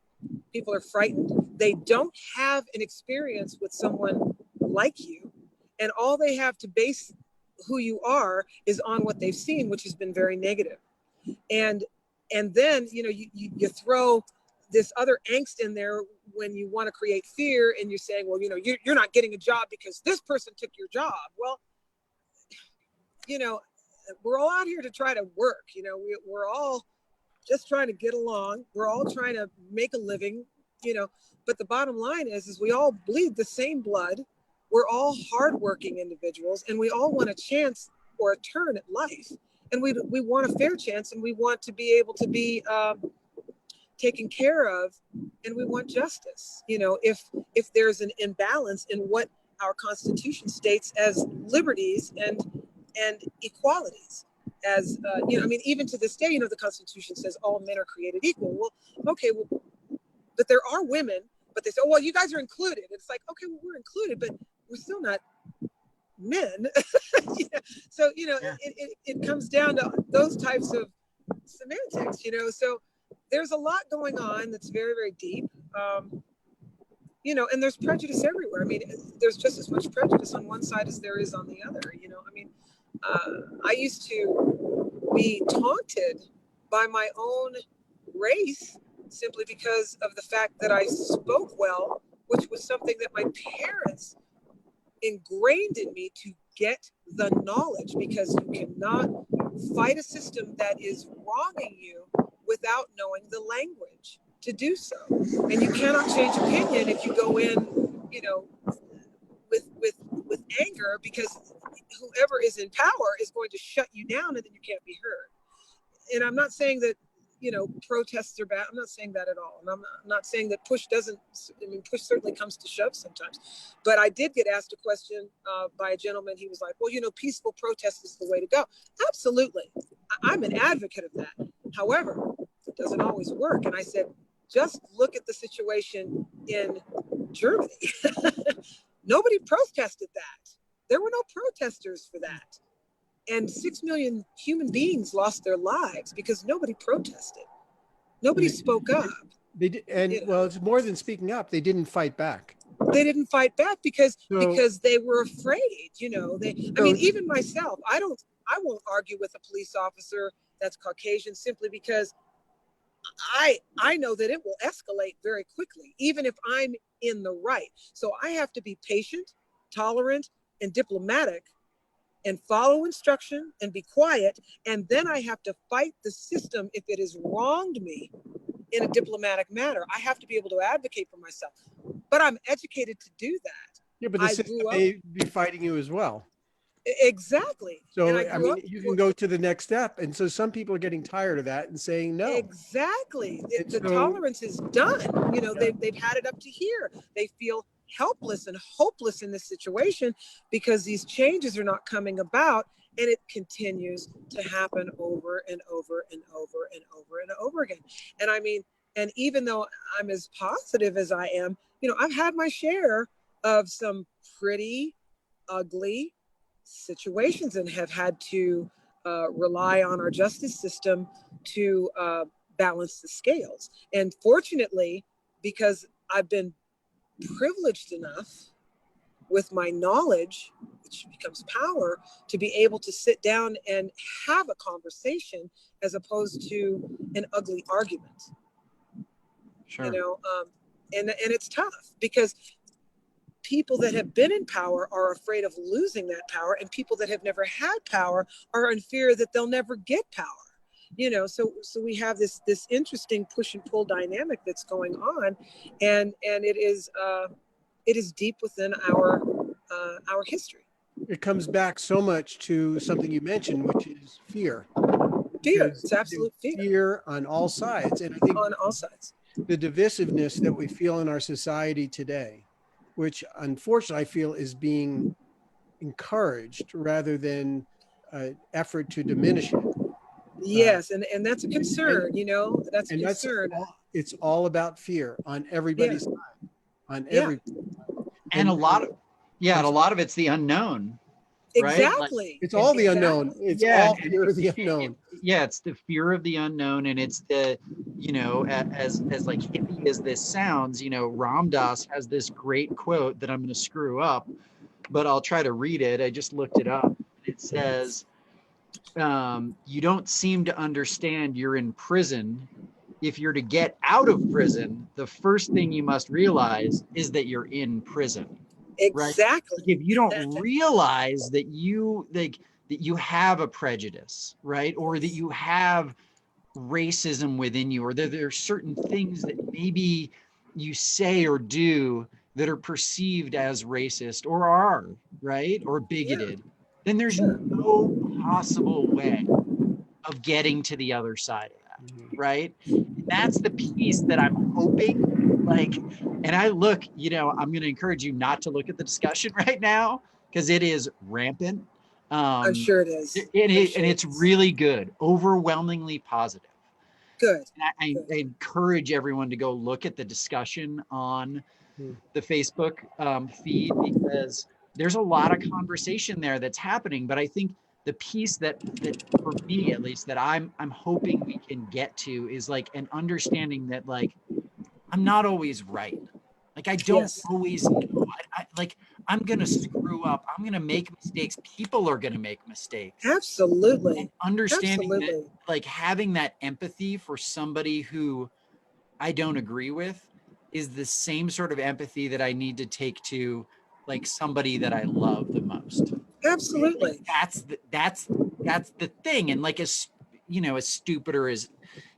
people are frightened. They don't have an experience with someone like you. And all they have to base who you are is on what they've seen, which has been very negative. And then, you know, you throw this other angst in there when you want to create fear, and you're saying, well, you know, you're not getting a job because this person took your job. Well, you know, we're all out here to try to work. You know, we're all just trying to get along. We're all trying to make a living, you know, but the bottom line is we all bleed the same blood. We're all hardworking individuals, and we all want a chance or a turn at life. And we want a fair chance, and we want to be able to be taken care of, and we want justice. You know, if there's an imbalance in what our Constitution states as liberties and equalities, as you know, I mean, even to this day, you know, the Constitution says all men are created equal. Well, okay, well, but there are women, but they say, oh, well, you guys are included. It's like, okay, well, we're included, but we're still not men. Yeah. So, you know, yeah. It comes down to those types of semantics, you know. So there's a lot going on that's very, very deep. You know, and there's prejudice everywhere. I mean, there's just as much prejudice on one side as there is on the other. You know, I mean, I used to be taunted by my own race simply because of the fact that I spoke well, which was something that my parents ingrained in me to get the knowledge, because you cannot fight a system that is wronging you without knowing the language to do so. And you cannot change opinion if you go in, you know, with anger, because whoever is in power is going to shut you down, and then you can't be heard. And I'm not saying that, you know, protests are bad. I'm not saying that at all. And I'm not saying that push doesn't, I mean, push certainly comes to shove sometimes. But I did get asked a question by a gentleman. He was like, well, you know, peaceful protest is the way to go. Absolutely. I'm an advocate of that. However, it doesn't always work. And I said, just look at the situation in Germany. Nobody protested that. There were no protesters for that. And 6 million human beings lost their lives because nobody protested. Nobody spoke up. They did, and you know, well, it's more than speaking up. They didn't fight back. They didn't fight back because they were afraid. You know, I mean, even myself, I won't argue with a police officer that's Caucasian simply because I know that it will escalate very quickly, even if I'm in the right. So I have to be patient, tolerant, and diplomatic, and follow instruction and be quiet. And then I have to fight the system if it has wronged me in a diplomatic manner. I have to be able to advocate for myself. But I'm educated to do that. Yeah, but the system may be fighting you as well. Exactly. So, I mean, you can go to the next step. And so some people are getting tired of that and saying no. Exactly. The tolerance is done. You know, they've had it up to here. They feel helpless and hopeless in this situation because these changes are not coming about, and it continues to happen over and over and over and over and over again. And I mean, and even though I'm as positive as I am, you know, I've had my share of some pretty ugly situations and have had to rely on our justice system to balance the scales. And fortunately, because I've been privileged enough with my knowledge, which becomes power, to be able to sit down and have a conversation as opposed to an ugly argument. Sure. You know, and it's tough because people that have been in power are afraid of losing that power, and people that have never had power are in fear that they'll never get power. You know, so we have this interesting push and pull dynamic that's going on, and it is deep within our history. It comes back so much to something you mentioned, which is fear. Fear, it's absolute fear. Fear on all sides, and I think on all sides, the divisiveness that we feel in our society today, which unfortunately I feel is being encouraged rather than effort to diminish it. Yes, and that's a concern, you know, that's a concern. It's all about fear on everybody's side, on every. And a lot of it's the unknown. Right? Exactly. Like, it's all the unknown. It's all fear of the unknown. It's the fear of the unknown, and it's the, you know, as like hippie as this sounds, you know, Ram Dass has this great quote that I'm going to screw up, but I'll try to read it. I just looked it up. It says, you don't seem to understand you're in prison. If you're to get out of prison, the first thing you must realize is that you're in prison. Right? Exactly. Like if you don't realize that you have a prejudice, right? Or that you have racism within you, or that there are certain things that maybe you say or do that are perceived as racist or are, right? Or bigoted, then there's no possible way of getting to the other side of that, right? And that's the piece that I'm hoping, like, and I'm going to encourage you not to look at the discussion right now because it is rampant. I'm sure it is. And it's really good, overwhelmingly positive. Good. And I encourage everyone to go look at the discussion on the Facebook feed, because there's a lot of conversation there that's happening. But I think the piece that for me, at least, that I'm hoping we can get to is like an understanding that, like, I'm not always right. Like, I don't always know. I'm going to screw up. I'm going to make mistakes. People are going to make mistakes. Absolutely. And understanding that, like, having that empathy for somebody who I don't agree with is the same sort of empathy that I need to take to, like, somebody that I love the most. Absolutely. Like, that's the thing. And, like, as stupid or as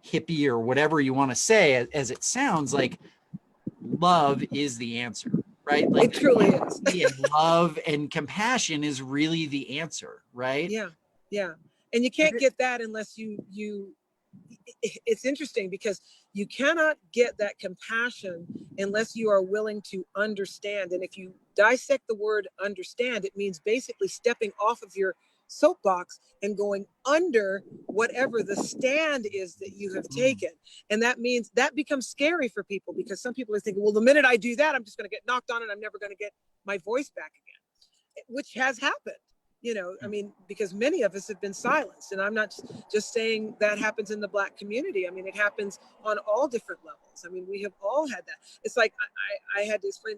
hippie or whatever you want to say, as it sounds, like, love is the answer, right? Like, it truly is. And love and compassion is really the answer, right? Yeah. And you can't get that unless it's interesting because you cannot get that compassion unless you are willing to understand. And if you dissect the word understand, it means basically stepping off of your soapbox and going under whatever the stand is that you have taken. And that means that becomes scary for people, because some people are thinking, well, the minute I do that, I'm just going to get knocked on and I'm never going to get my voice back again, which has happened. I mean, because many of us have been silenced, and I'm not just saying that happens in the Black community. I mean, it happens on all different levels. I mean, we have all had that. It's like I had to explain,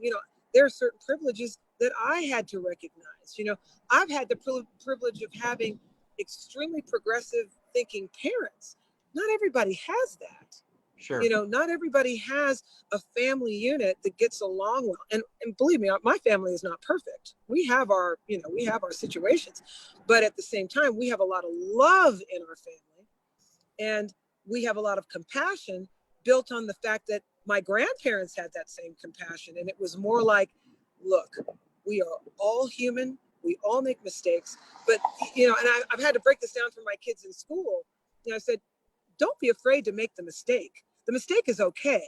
there are certain privileges that I had to recognize. I've had the privilege of having extremely progressive thinking parents. Not everybody has that. Sure. Not everybody has a family unit that gets along well. And believe me, my family is not perfect. We have our situations, but at the same time, we have a lot of love in our family, and we have a lot of compassion built on the fact that my grandparents had that same compassion. And it was more like, look, we are all human. We all make mistakes, but, and I've had to break this down for my kids in school. I said, don't be afraid to make the mistake. The mistake is okay.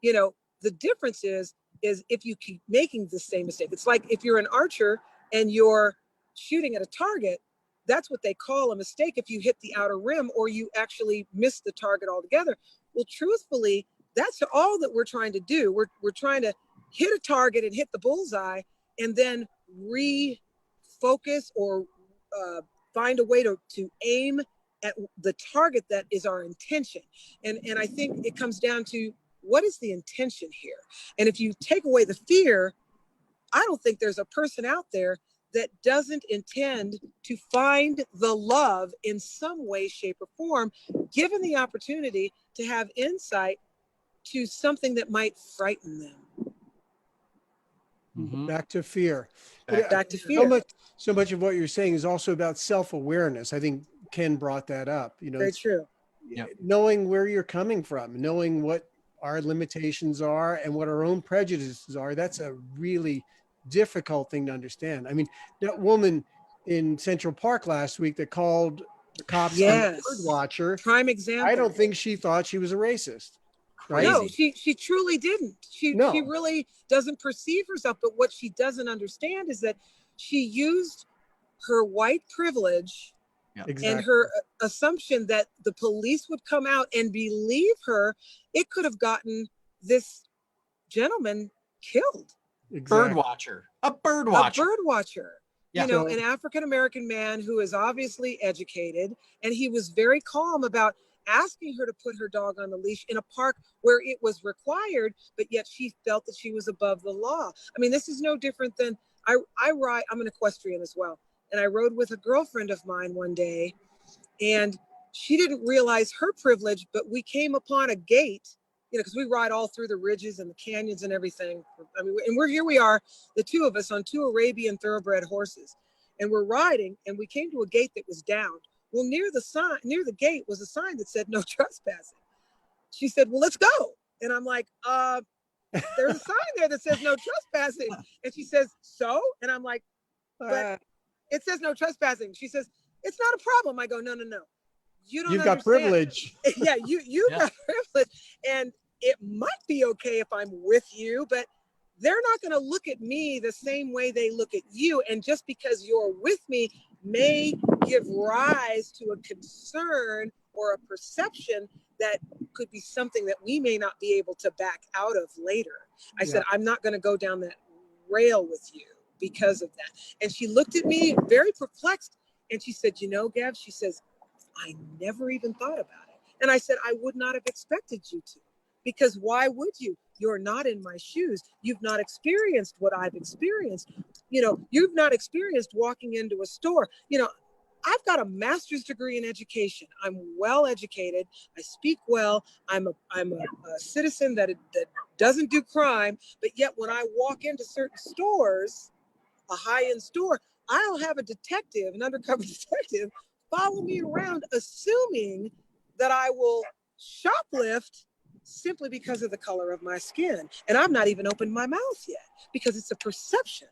The difference is if you keep making the same mistake. It's like if you're an archer and you're shooting at a target, that's what they call a mistake if you hit the outer rim or you actually miss the target altogether. Well, truthfully, that's all that we're trying to do. We're trying to hit a target and hit the bullseye and then refocus or find a way to aim at the target that is our intention. And I think it comes down to, what is the intention here? And if you take away the fear, I don't think there's a person out there that doesn't intend to find the love in some way, shape, or form, given the opportunity to have insight to something that might frighten them. Mm-hmm. Back to fear. Back to fear. So much of what you're saying is also about self-awareness. I think Ken brought that up. Very true. Knowing where you're coming from, knowing what our limitations are and what our own prejudices are. That's a really difficult thing to understand. I mean, that woman in Central Park last week that called the cops on the bird watcher. Prime example. I don't think she thought she was a racist. Right? No, she truly didn't. She really doesn't perceive herself. But what she doesn't understand is that she used her white privilege and her assumption that the police would come out and believe her. It could have gotten this gentleman killed. Bird watcher. A bird watcher. Yeah. An African-American man who is obviously educated, and he was very calm about asking her to put her dog on the leash in a park where it was required, but yet she felt that she was above the law. I mean, this is no different than I'm an equestrian as well. and I rode with a girlfriend of mine one day, and she didn't realize her privilege, but we came upon a gate, because we ride all through the ridges and the canyons and everything. I mean, and here we are, the two of us on two Arabian thoroughbred horses, and we're riding, and we came to a gate that was down. Well, near the gate was a sign that said no trespassing. She said, well, let's go. And I'm like, there's a sign there that says no trespassing. And she says, so? And I'm like, but it says no trespassing. She says, it's not a problem. I go, no. You don't You've got understand. privilege. Yeah, you've got privilege. And it might be okay if I'm with you, but they're not going to look at me the same way they look at you. And just because you're with me may give rise to a concern or a perception that could be something that we may not be able to back out of later. I said, I'm not going to go down that rail with you because of that. And she looked at me very perplexed, and she said, Gav, she says, I never even thought about it. And I said, I would not have expected you to, because why would you? You're not in my shoes. You've not experienced what I've experienced. You've not experienced walking into a store. I've got a master's degree in education. I'm well educated. I speak well. I'm a citizen that doesn't do crime. But yet when I walk into certain stores, a high-end store, I'll have an undercover detective, follow me around, assuming that I will shoplift simply because of the color of my skin. And I've not even opened my mouth yet, because it's a perception.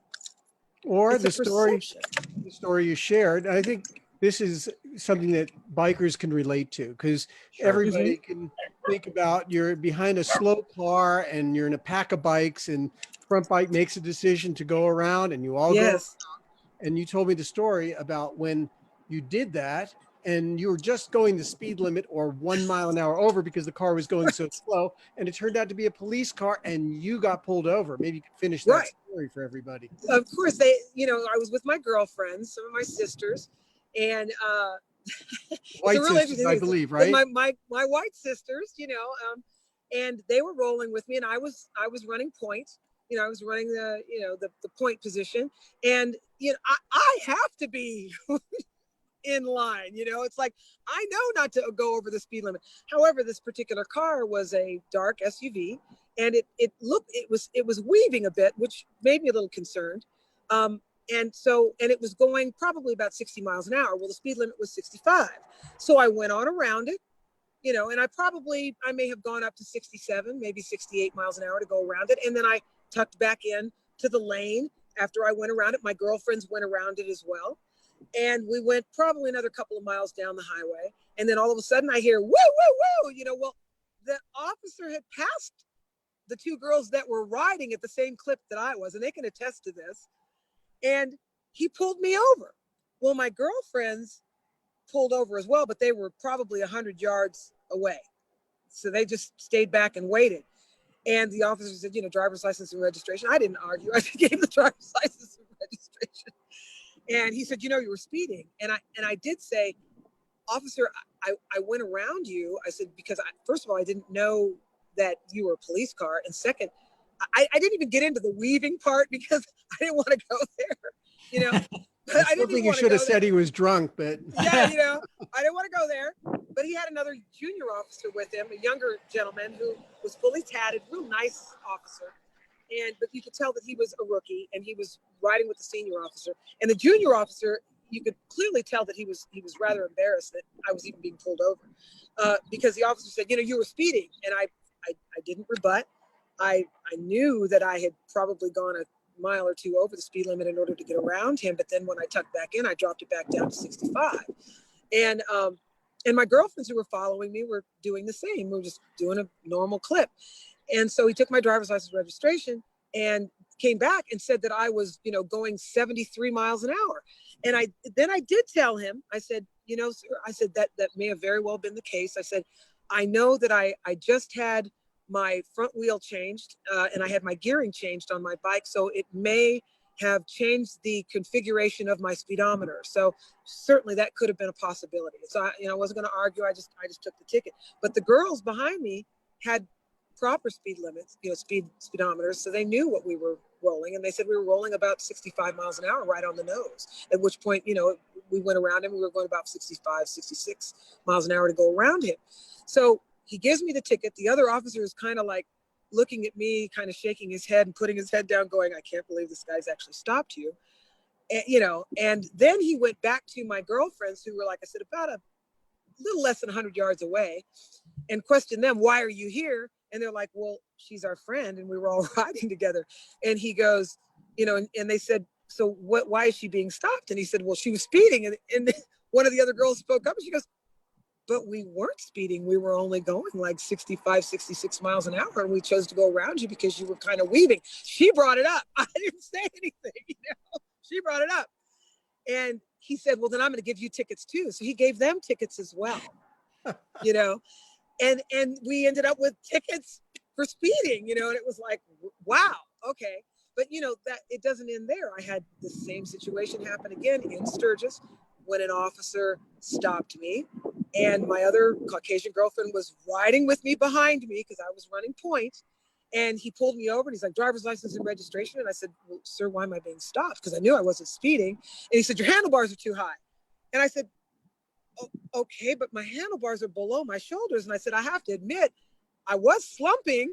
Or the story you shared. I think this is something that bikers can relate to, because everybody can think about, you're behind a slow car and you're in a pack of bikes, and front bike makes a decision to go around, and you all go around. And you told me the story about when you did that and you were just going the speed limit or 1 mile an hour over because the car was going so slow, and it turned out to be a police car and you got pulled over. Maybe you could finish that story for everybody. Of course, I was with my girlfriends, some of my sisters, and white sisters, I believe, right? My white sisters, and they were rolling with me, and I was running point. I was running the point position, and I have to be in line. It's like, I know not to go over the speed limit. However, this particular car was a dark SUV, and it was weaving a bit, which made me a little concerned. And it was going probably about 60 miles an hour. Well, the speed limit was 65. So I went on around it, and I may have gone up to 67, maybe 68 miles an hour to go around it. And then I tucked back in to the lane after I went around it. My girlfriends went around it as well. And we went probably another couple of miles down the highway. And then all of a sudden I hear, woo, woo, woo. Well, the officer had passed the two girls that were riding at the same clip that I was, and they can attest to this. And he pulled me over. Well, my girlfriends pulled over as well, but they were probably 100 yards away. So they just stayed back and waited. And the officer said, driver's license and registration. I didn't argue. I gave him the driver's license and registration. And he said, you were speeding. And I did say, officer, I went around you. I said, because first of all, I didn't know that you were a police car. And second, I didn't even get into the weaving part because I didn't want to go there, But I think you should have said he was drunk, but yeah, I didn't want to go there. But he had another junior officer with him, a younger gentleman who was fully tatted, real nice officer. But you could tell that he was a rookie, and he was riding with the senior officer. And the junior officer, you could clearly tell that he was rather embarrassed that I was even being pulled over, because the officer said, you were speeding, and I didn't rebut. I knew that I had probably gone a mile or two over the speed limit in order to get around him. But then when I tucked back in, I dropped it back down to 65. And my girlfriends who were following me were doing the same. We were just doing a normal clip. And so he took my driver's license registration and came back and said that I was, going 73 miles an hour. And I did tell him, I said, sir, I said that may have very well been the case. I said, I know that I just had my front wheel changed, and I had my gearing changed on my bike. So it may have changed the configuration of my speedometer. So certainly that could have been a possibility. So I wasn't going to argue. I just took the ticket. But the girls behind me had proper speed limits, speedometers. So they knew what we were rolling? And they said we were rolling about 65 miles an hour right on the nose, at which point, we went around him. We were going about 65, 66 miles an hour to go around him. So he gives me the ticket. The other officer is kind of like looking at me, kind of shaking his head and putting his head down going, I can't believe this guy's actually stopped you. And then he went back to my girlfriends who were, like I said, about a little less than 100 yards away, and questioned them, why are you here? And they're like, well, she's our friend and we were all riding together. And he goes, and they said, so why is she being stopped? And he said, well, she was speeding. And one of the other girls spoke up and she goes, but we weren't speeding. We were only going like 65, 66 miles an hour. And we chose to go around you because you were kind of weaving. She brought it up. I didn't say anything, She brought it up. And he said, well, then I'm going to give you tickets too. So he gave them tickets as well, and we ended up with tickets for speeding, and it was like, wow, okay. But, that it doesn't end there. I had the same situation happen again in Sturgis when an officer stopped me, and my other Caucasian girlfriend was riding with me behind me because I was running point. And he pulled me over and he's like, driver's license and registration. And I said, well, sir, why am I being stopped? Because I knew I wasn't speeding. And he said, your handlebars are too high. And I said, oh, okay, but my handlebars are below my shoulders. And I said, I have to admit, I was slumping.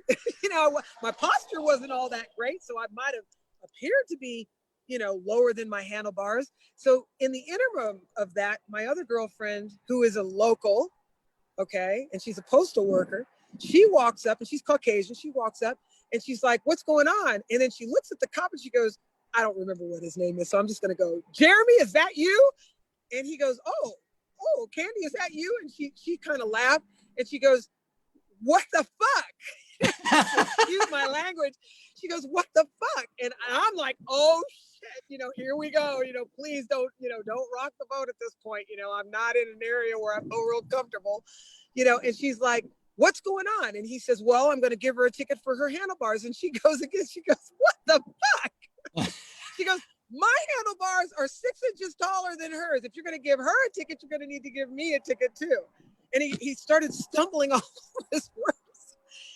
My posture wasn't all that great. So I might have appeared to be, lower than my handlebars. So in the interim of that, my other girlfriend, who is a local, okay, and she's a postal worker, she walks up, and she's Caucasian. She walks up and she's like, what's going on? And then she looks at the cop and she goes, I don't remember what his name is. So I'm just going to go, Jeremy, is that you? And he goes, oh, Candy, is that you? And she kind of laughed and she goes, what the fuck? Excuse my language. She goes, what the fuck? And I'm like, oh shit, here we go. Please don't rock the boat at this point. I'm not in an area where I feel real comfortable, and she's like, what's going on? And he says, well, I'm going to give her a ticket for her handlebars. And she goes, what the fuck? She goes, my handlebars are 6 inches taller than hers. If you're going to give her a ticket, you're going to need to give me a ticket too. And he started stumbling all over his words.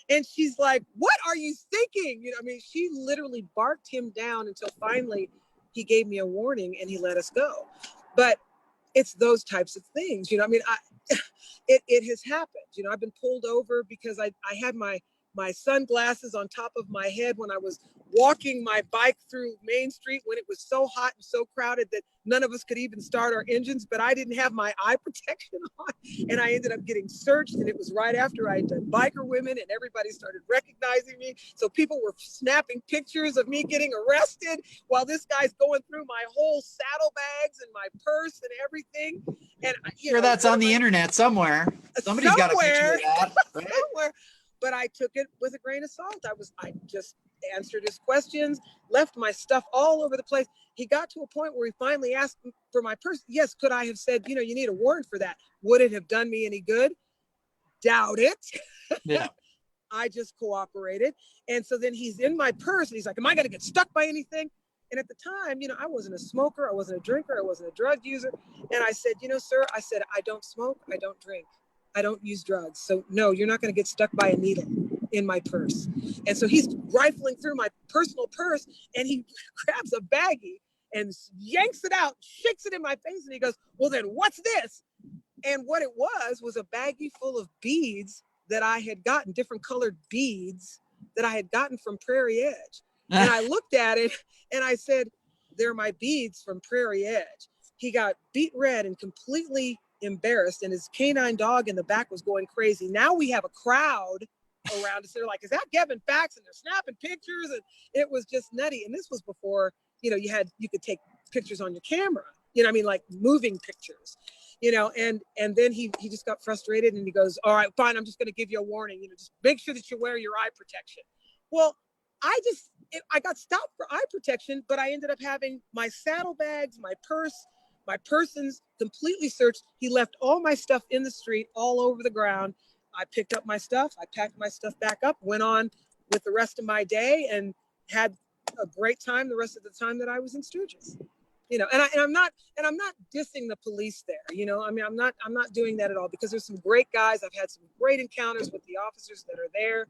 And she's like, what are you thinking? She literally barked him down until finally he gave me a warning and he let us go. But it's those types of things, it has happened. I've been pulled over because I had my sunglasses on top of my head when I was walking my bike through Main Street when it was so hot and so crowded that none of us could even start our engines, but I didn't have my eye protection on, and I ended up getting searched. And it was right after I had done Biker Women and everybody started recognizing me. So people were snapping pictures of me getting arrested while this guy's going through my whole saddlebags and my purse and everything. And sure, that's on the internet somewhere. Somebody's got a picture of that, right? Somewhere. But I took it with a grain of salt. I just answered his questions, left my stuff all over the place. He got to a point where he finally asked for my purse. Yes, could I have said, you need a warrant for that? Would it have done me any good? Doubt it. Yeah. I just cooperated. And so then he's in my purse and he's like, am I going to get stuck by anything? And at the time, I wasn't a smoker. I wasn't a drinker. I wasn't a drug user. And I said, sir, I don't smoke. I don't drink. I don't use drugs. So no, you're not going to get stuck by a needle in my purse. And so he's rifling through my personal purse and he grabs a baggie and yanks it out, shakes it in my face. And he goes, well, then what's this? And what it was a baggie full of beads that I had gotten, different colored beads that I had gotten from Prairie Edge. And I looked at it and I said, they're my beads from Prairie Edge. He got beet red and completely embarrassed, and his canine dog in the back was going crazy. Now we have a crowd around us. They're like, is that Gevin Fax? And they're snapping pictures, and it was just nutty. And this was before, you could take pictures on your camera, like moving pictures, and then he just got frustrated and he goes, all right, fine, I'm just going to give you a warning, just make sure that you wear your eye protection. Well, I got stopped for eye protection, but I ended up having my saddlebags, my purse, my person's completely searched. He left all my stuff in the street, all over the ground. I picked up my stuff. I packed my stuff back up, went on with the rest of my day, and had a great time the rest of the time that I was in Sturgis. And I'm not dissing the police there. I'm not doing that at all, because there's some great guys. I've had some great encounters with the officers that are there.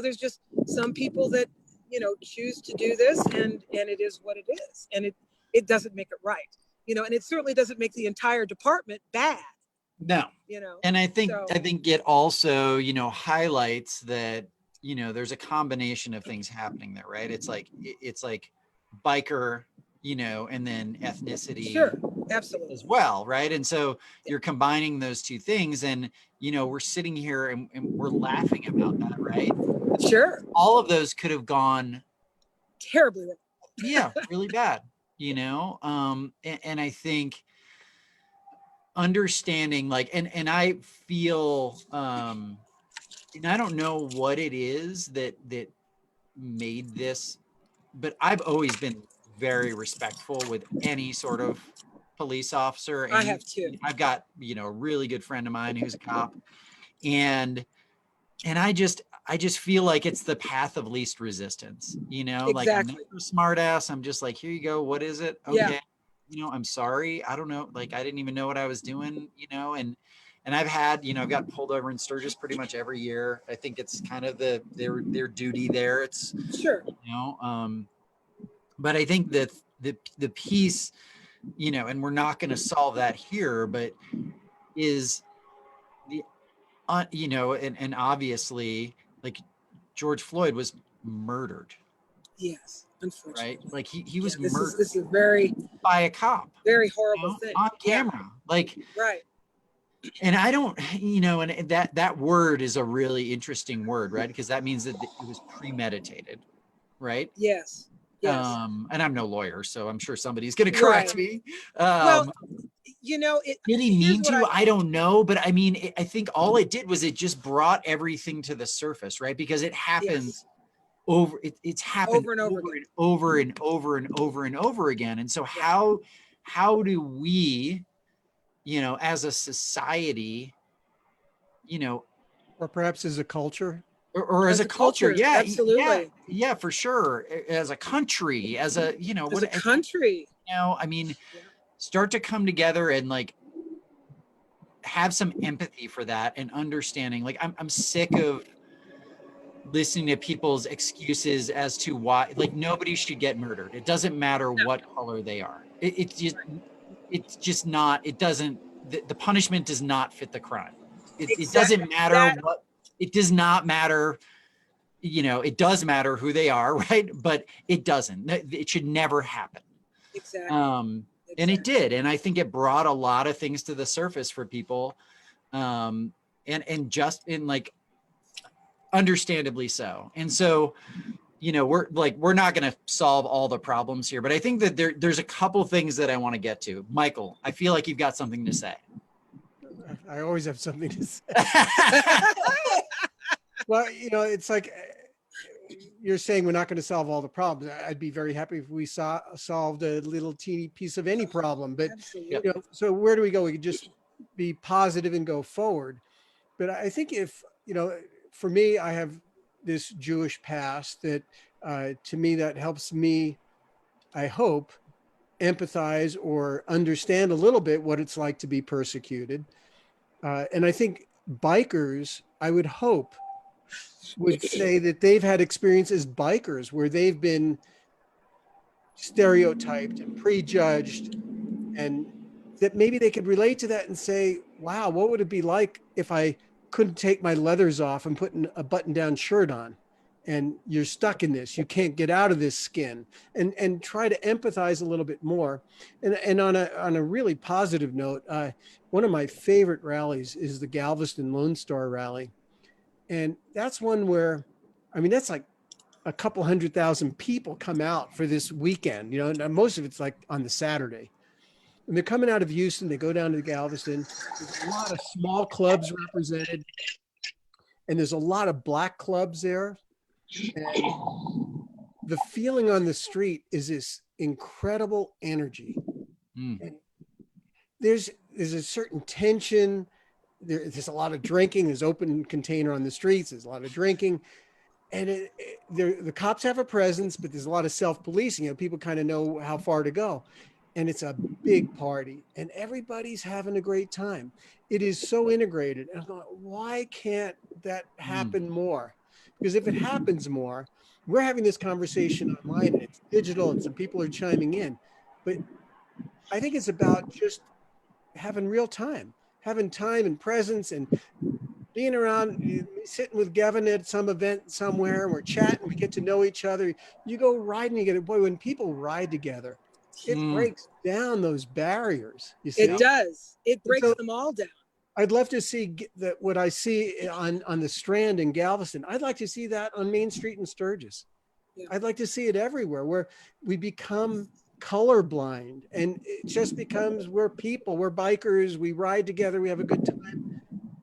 There's just some people that, choose to do this, and it is what it is, and it doesn't make it right, and it certainly doesn't make the entire department bad. No. And I think it also, highlights that, there's a combination of things happening there, right? It's like biker, and then ethnicity. Sure, absolutely. As well, right? And so you're combining those two things, and we're sitting here and we're laughing about that, right? Sure. All of those could have gone terribly wrong. Yeah, really bad, and I think understanding, like, and I feel, and I don't know what it is that made this, but I've always been very respectful with any sort of police officer. And I have too. I've got, a really good friend of mine who's a cop, and I just feel like it's the path of least resistance, Exactly. like, I'm not a smart ass. I'm just like, here you go. What is it? Okay. Yeah. I'm sorry. I don't know. Like, I didn't even know what I was doing, and I've had, I've got pulled over in Sturgis pretty much every year. I think it's kind of their duty there. It's sure, but I think that the piece, and we're not going to solve that here, but is the, and obviously, like, George Floyd was murdered. Yes, unfortunately. Right? Like, he was this murdered. This is very, by a cop. Very horrible thing. On camera. Yeah. Like, right. And I don't, and that word is a really interesting word, right? Because that means that it was premeditated, right? Yes. Yes. And I'm no lawyer, so I'm sure somebody's going to correct me. Well, did he mean to? I don't know, but I mean, I think all it did was it just brought everything to the surface, right? Because it happens over. It's happened over and over again. And so how do we, as a society, or perhaps as a culture, or as a culture, yeah, absolutely, yeah, for sure, as a country, as a, as a country, I mean, start to come together and, like, have some empathy for that and understanding. Like, I'm sick of listening to people's excuses as to why, like, nobody should get murdered. It doesn't matter what color they are. It's just not, it doesn't, the punishment does not fit the crime. It doesn't matter what, it does not matter, it does matter who they are, right? But it doesn't, it should never happen. Exactly. And it did. And I think it brought a lot of things to the surface for people. And just in, like, understandably so. And so, we're not going to solve all the problems here, but I think that there's a couple things that I want to get to. Michael, I feel like you've got something to say. I always have something to say. Well, it's like you're saying we're not going to solve all the problems. I'd be very happy if we solved a little teeny piece of any problem. But, so where do we go? We could just be positive and go forward. But I think if, for me, I have this Jewish past that, to me, that helps me, I hope, empathize or understand a little bit what it's like to be persecuted. And I think bikers, I would hope, would say that they've had experience as bikers where they've been stereotyped and prejudged, and that maybe they could relate to that and say, wow, what would it be like if I couldn't take my leathers off and put a button-down shirt on, and you're stuck in this, you can't get out of this skin, and try to empathize a little bit more. And on a really positive note, one of my favorite rallies is the Galveston Lone Star rally. And that's one where, I mean, that's like a couple 100,000 people come out for this weekend, and most of it's like on the Saturday. And they're coming out of Houston, they go down to Galveston. There's a lot of small clubs represented, and there's a lot of Black clubs there. And the feeling on the street is this incredible energy. And there's a certain tension. There's a lot of drinking. There's open container on the streets. There's a lot of drinking. And the cops have a presence, but there's a lot of self-policing. People kind of know how far to go. And it's a big party, and everybody's having a great time. It is so integrated. And I'm going, why can't that happen more? Because if it happens more, we're having this conversation online and it's digital and some people are chiming in, but I think it's about just having real time, having time and presence and being around, sitting with Gevin at some event somewhere, and we're chatting, we get to know each other. You go riding together. Boy, when people ride together, it breaks down those barriers. You see? It does. It breaks so them all down. I'd love to see that what I see on the Strand in Galveston. I'd like to see that on Main Street in Sturgis. Yeah. I'd like to see it everywhere where we become colorblind and it just becomes we're people, we're bikers, we ride together, we have a good time.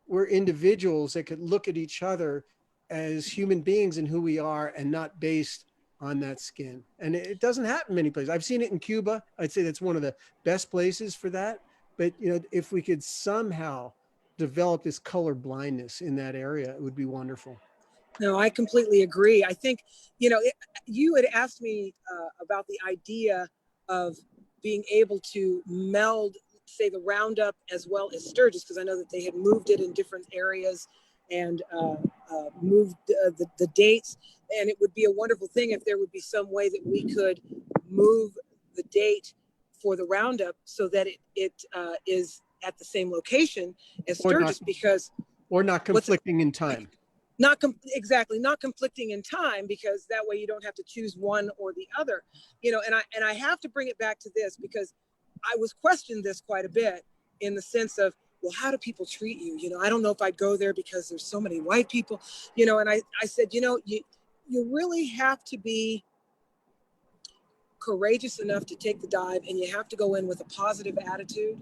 We're individuals that could look at each other as human beings and who we are and not based on that skin. And it doesn't happen many places. I've seen it in Cuba. I'd say that's one of the best places for that. But if we could somehow develop this color blindness in that area, it would be wonderful. No, I completely agree. I think, you had asked me about the idea of being able to meld, say, the Roundup as well as Sturgis, because I know that they had moved it in different areas and moved the dates. And it would be a wonderful thing if there would be some way that we could move the date for the Roundup so that it is at the same location as Sturgis, because or not conflicting in time. Not conflicting in time, because that way you don't have to choose one or the other, and I have to bring it back to this, because I was questioned this quite a bit in the sense of, well, how do people treat you? I don't know if I'd go there because there's so many white people, and I said, you really have to be courageous enough to take the dive, and you have to go in with a positive attitude,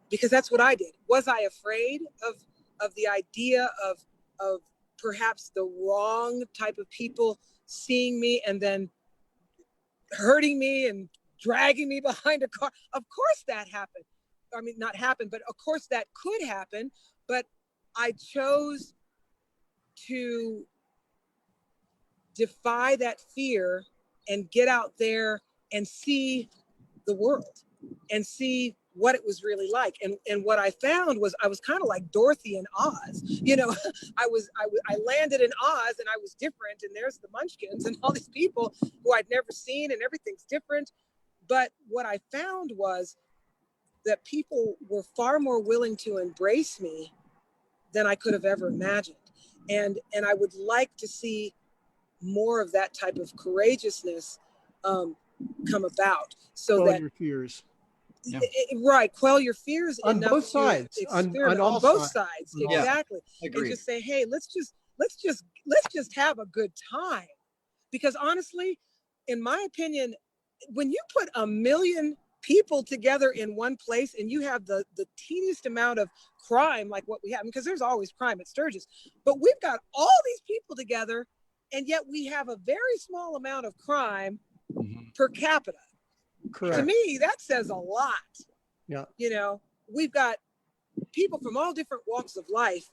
because that's what I did. Was I afraid of the idea of perhaps the wrong type of people seeing me and then hurting me and dragging me behind a car? Of course that happened. I mean, not happened, but of course that could happen. But I chose to defy that fear and get out there and see the world and see what it was really like. And what I found was I was kind of like Dorothy in Oz. I landed in Oz and I was different, and there's the Munchkins and all these people who I'd never seen, and everything's different. But what I found was that people were far more willing to embrace me than I could have ever imagined. And I would like to see more of that type of courageousness come about, so Quell that your fears. Yeah. Right, quell your fears on both sides. On both sides, Yeah. exactly. Agreed. And just say, hey, let's just have a good time. Because honestly, in my opinion, when you put 1 million people together in one place and you have the teeniest amount of crime like what we have, because there's always crime at Sturgis, but we've got all these people together, and yet we have a very small amount of crime per capita. Correct. To me, that says a lot. Yeah. We've got people from all different walks of life,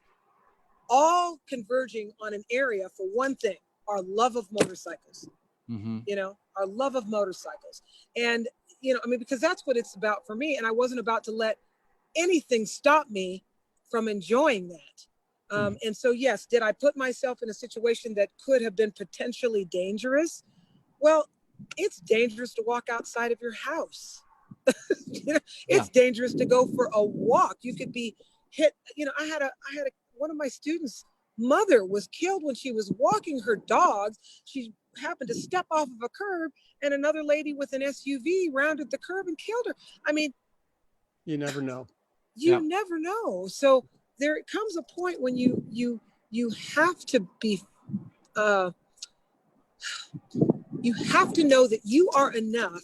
all converging on an area for one thing: our love of motorcycles. Our love of motorcycles. And, because that's what it's about for me. And I wasn't about to let anything stop me from enjoying that. And so, yes, did I put myself in a situation that could have been potentially dangerous? Well, it's dangerous to walk outside of your house. It's dangerous to go for a walk. You could be hit. I had one of my students' mother was killed when she was walking her dogs. She happened to step off of a curb, and another lady with an SUV rounded the curb and killed her. I mean, you never know. You never know. So there comes a point when you have to be you have to know that you are enough,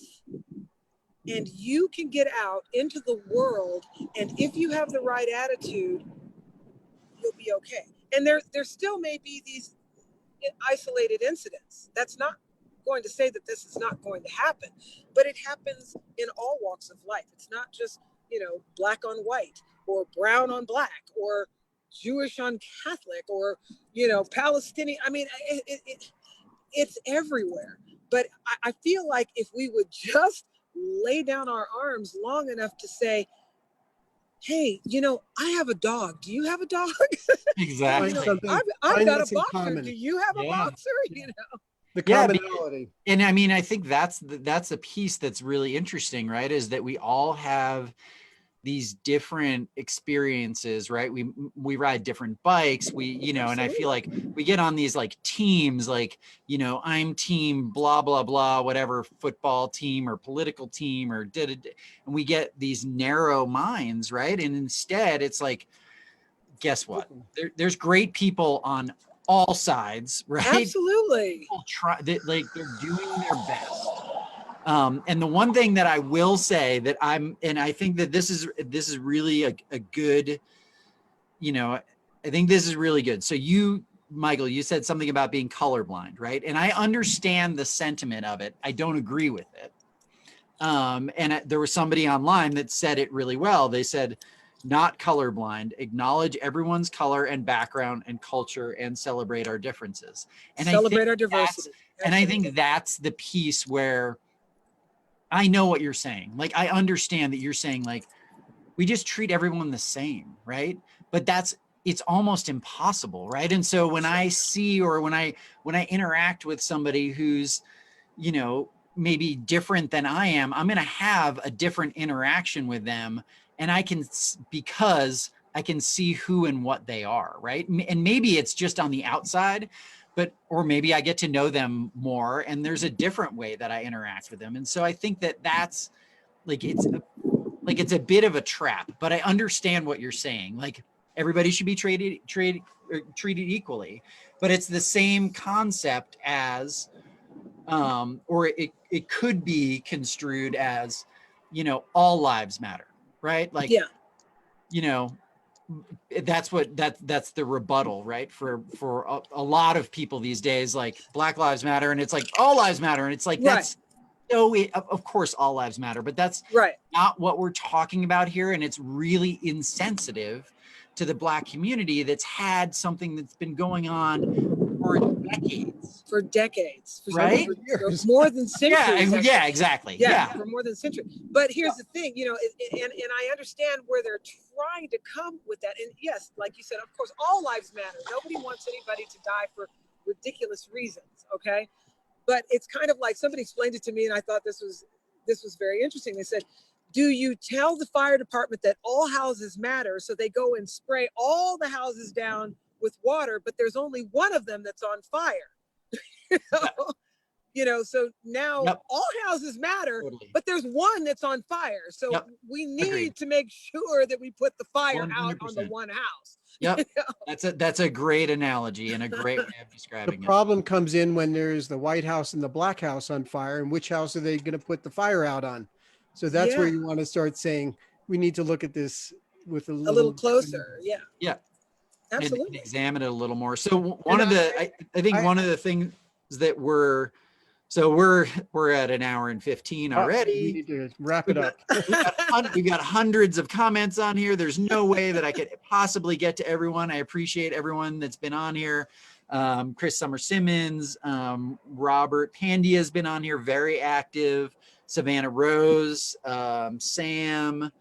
and you can get out into the world, and if you have the right attitude, you'll be okay. And there still may be these isolated incidents. That's not going to say that this is not going to happen, but it happens in all walks of life. It's not just, black on white or brown on black or Jewish on Catholic or, Palestinian. I mean, it's everywhere. But I feel like if we would just lay down our arms long enough to say, hey, I have a dog. Do you have a dog? Exactly. I've got a what's in boxer. common. Do you have a Yeah. boxer? The Yeah, commonality. and I mean, I think that's a piece that's really interesting, right? Is that we all have these different experiences, right? We ride different bikes, and I feel like we get on these like teams, like, I'm team blah blah blah, whatever football team or political team or and we get these narrow minds, right? And instead it's like, guess what? There's great people on all sides, right? Absolutely. People they're doing their best. And the one thing that I will say that and I think that this is really a good, I think this is really good. So Michael, you said something about being colorblind, right? And I understand the sentiment of it. I don't agree with it. And there was somebody online that said it really well. They said, not colorblind, acknowledge everyone's color and background and culture and celebrate our differences. And celebrate our diversity. And I think that's the piece where I know what you're saying. Like, I understand that you're saying, like, we just treat everyone the same, right? But it's almost impossible, right? And so when I see, or when I interact with somebody who's, maybe different than I am, I'm going to have a different interaction with them. And because I can see who and what they are, right? And maybe it's just on the outside, or maybe I get to know them more and there's a different way that I interact with them. And so I think that's like, it's a bit of a trap, but I understand what you're saying. Like, everybody should be treated equally, but it's the same concept as, or it could be construed as, all lives matter, right? Like, that's the rebuttal, right? For a lot of people these days, like, Black Lives Matter, and it's like all lives matter, and it's like, that's of course all lives matter, but that's not what we're talking about here. And it's really insensitive to the Black community that's had something that's been going on for decades, right? For more than centuries. Yeah, exactly. Yeah, for more than a century. But here's the thing, and I understand where they're trying to come with that. And yes, like you said, of course, all lives matter. Nobody wants anybody to die for ridiculous reasons. Okay. But it's kind of like, somebody explained it to me, and I thought this was very interesting. They said, do you tell the fire department that all houses matter, so they go and spray all the houses down with water, but there's only one of them that's on fire? So now all houses matter, but there's one that's on fire. So we need to make sure that we put the fire 100%. Out on the one house. Yep. That's a great analogy and a great way of describing it. The problem comes in when there's the White House and the Black House on fire, and which house are they going to put the fire out on? So that's where you want to start saying, we need to look at this with a little closer. Yeah. Absolutely. And examine it a little more. So I think one of the things that we're at an hour and 15 already. We need to wrap it up. We got hundreds of comments on here. There's no way that I could possibly get to everyone. I appreciate everyone that's been on here. Chris Summer Simmons, Robert Pandia has been on here, very active. Savannah Rose, Sam.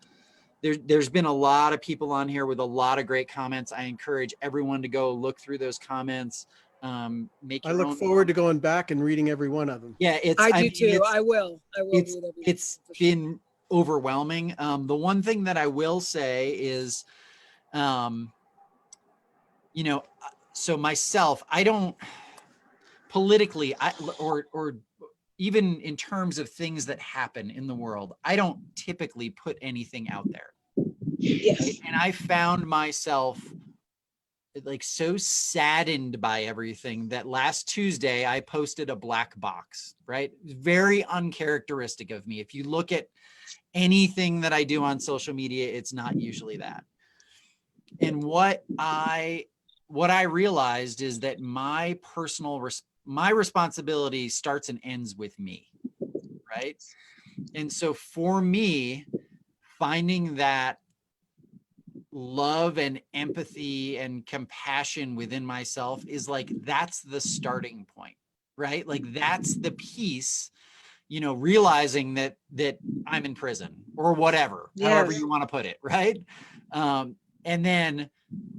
There's been a lot of people on here with a lot of great comments. I encourage everyone to go look through those comments. I look forward to going back and reading every one of them. Yeah, I do too. I will. It's been overwhelming. The one thing that I will say is, so myself, I don't politically, or even in terms of things that happen in the world, I don't typically put anything out there. Yes. Right? And I found myself like so saddened by everything that last Tuesday I posted a black box, right? Very uncharacteristic of me. If you look at anything that I do on social media, it's not usually that. And what I realized is that my responsibility starts and ends with me, right? And so for me, finding that love and empathy and compassion within myself is like, that's the starting point, right? Like, that's the piece you know, realizing that I'm in prison or whatever, however Yes. you want to put it, right? And then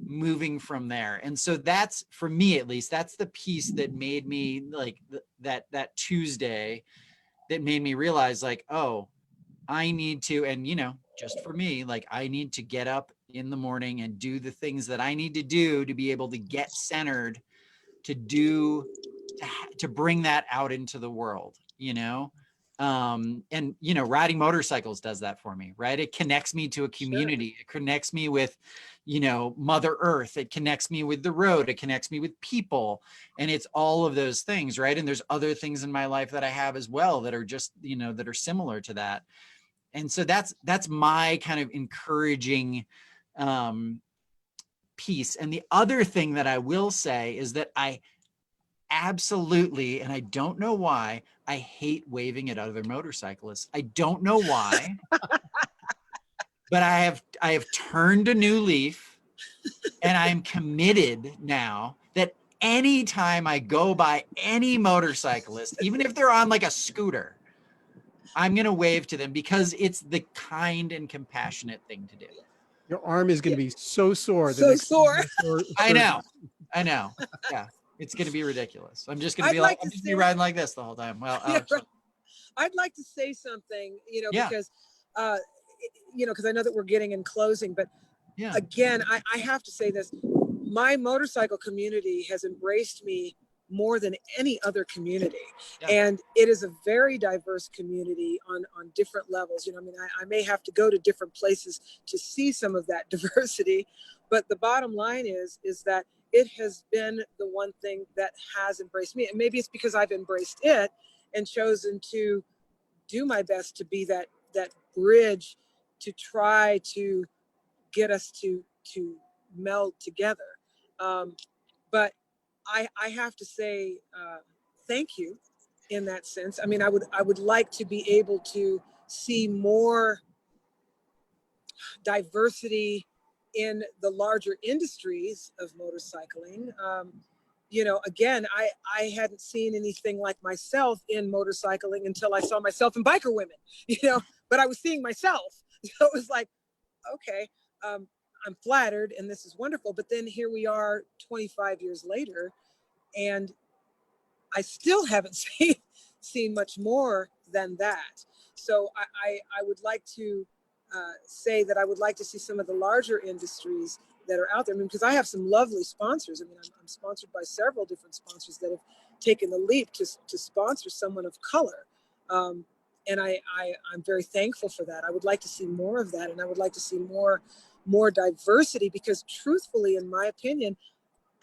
moving from there. And so that's, for me at least, that's the piece that made me like that Tuesday that made me realize like, oh, I need to, and you know, just for me, like I need to get up in the morning and do the things that I need to do to be able to get centered, to do, to bring that out into the world, you know? And you know, riding motorcycles does that for me, right? It connects me to a community. Sure. It connects me with, you know, Mother Earth. It connects me with the road. It connects me with people. And it's all of those things, right? And there's other things in my life that I have as well that are just, you know, that are similar to that. And so that's my kind of encouraging piece. And the other thing that I will say is that I absolutely, and I don't know why, I hate waving at other motorcyclists. I don't know why, but I have turned a new leaf, and I'm committed now that anytime I go by any motorcyclist, even if they're on like a scooter, I'm going to wave to them because it's the kind and compassionate thing to do. Your arm is going to be so sore. So sore. I know. Yeah. It's going to be ridiculous. I'm just going to be like, I'm just be riding like this the whole time. Well, yeah, right. I'd like to say something, you know, because, you know, because I know that we're getting in closing, but again, I have to say this. My motorcycle community has embraced me more than any other community. And it is a very diverse community on different levels. You know, I mean, I may have to go to different places to see some of that diversity, but the bottom line is that it has been the one thing that has embraced me. And maybe it's because I've embraced it and chosen to do my best to be that bridge to try to get us to meld together. But I have to say thank you in that sense. I mean, I would like to be able to see more diversity in the larger industries of motorcycling. You know, again, I hadn't seen anything like myself in motorcycling until I saw myself in biker women, you know, but I was seeing myself. So it was like, okay, I'm flattered and this is wonderful. But then here we are 25 years later, and I still haven't seen much more than that. So I would like to say that I would like to see some of the larger industries that are out there. I mean, because I have some lovely sponsors. I mean, I'm sponsored by several different sponsors that have taken the leap to sponsor someone of color. And I'm very thankful for that. I would like to see more of that. And I would like to see more diversity, because truthfully, in my opinion,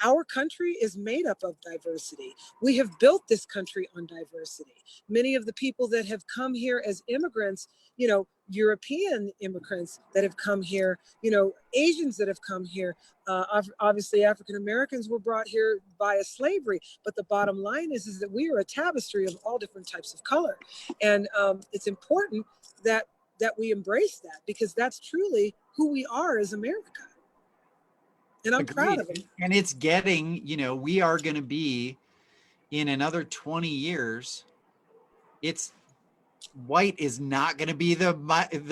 our country is made up of diversity. We have built this country on diversity. Many of the people that have come here as immigrants, you know, European immigrants that have come here, you know, Asians that have come here, obviously African Americans were brought here via slavery. But the bottom line is that we are a tapestry of all different types of color. And it's important that we embrace that, because that's truly who we are as America. And I'm proud of it. And it's getting, you know, we are going to be in another 20 years. It's white is not going to be the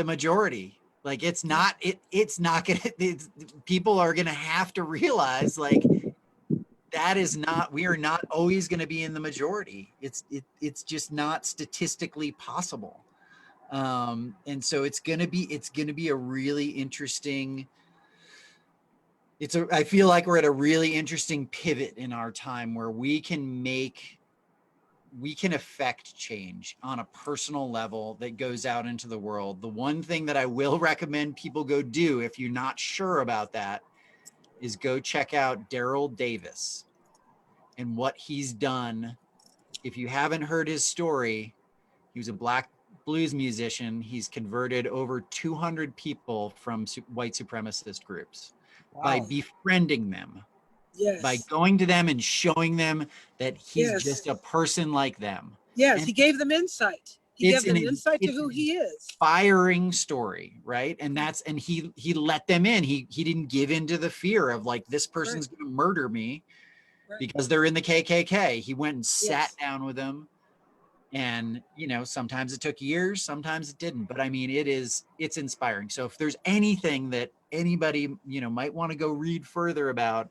majority. Like it's not going to, people are going to have to realize like that is not, we are not always going to be in the majority. It's just not statistically possible. And so it's going to be a really interesting, I feel like we're at a really interesting pivot in our time where we can affect change on a personal level that goes out into the world. The one thing that I will recommend people go do, if you're not sure about that, is go check out Daryl Davis and what he's done. If you haven't heard his story, he was a Black blues musician. He's converted over 200 people from white supremacist groups. Wow. By befriending them, by going to them and showing them that he's just a person like them. Yes, and he gave them insight. He gave them insight to who he is. Inspiring story, right? And he let them in. He didn't give in to the fear of like, this person's going to murder me because they're in the KKK. He went and sat down with them And, you know, sometimes it took years, sometimes it didn't, but I mean, it's inspiring. So if there's anything that anybody, you know, might want to go read further about,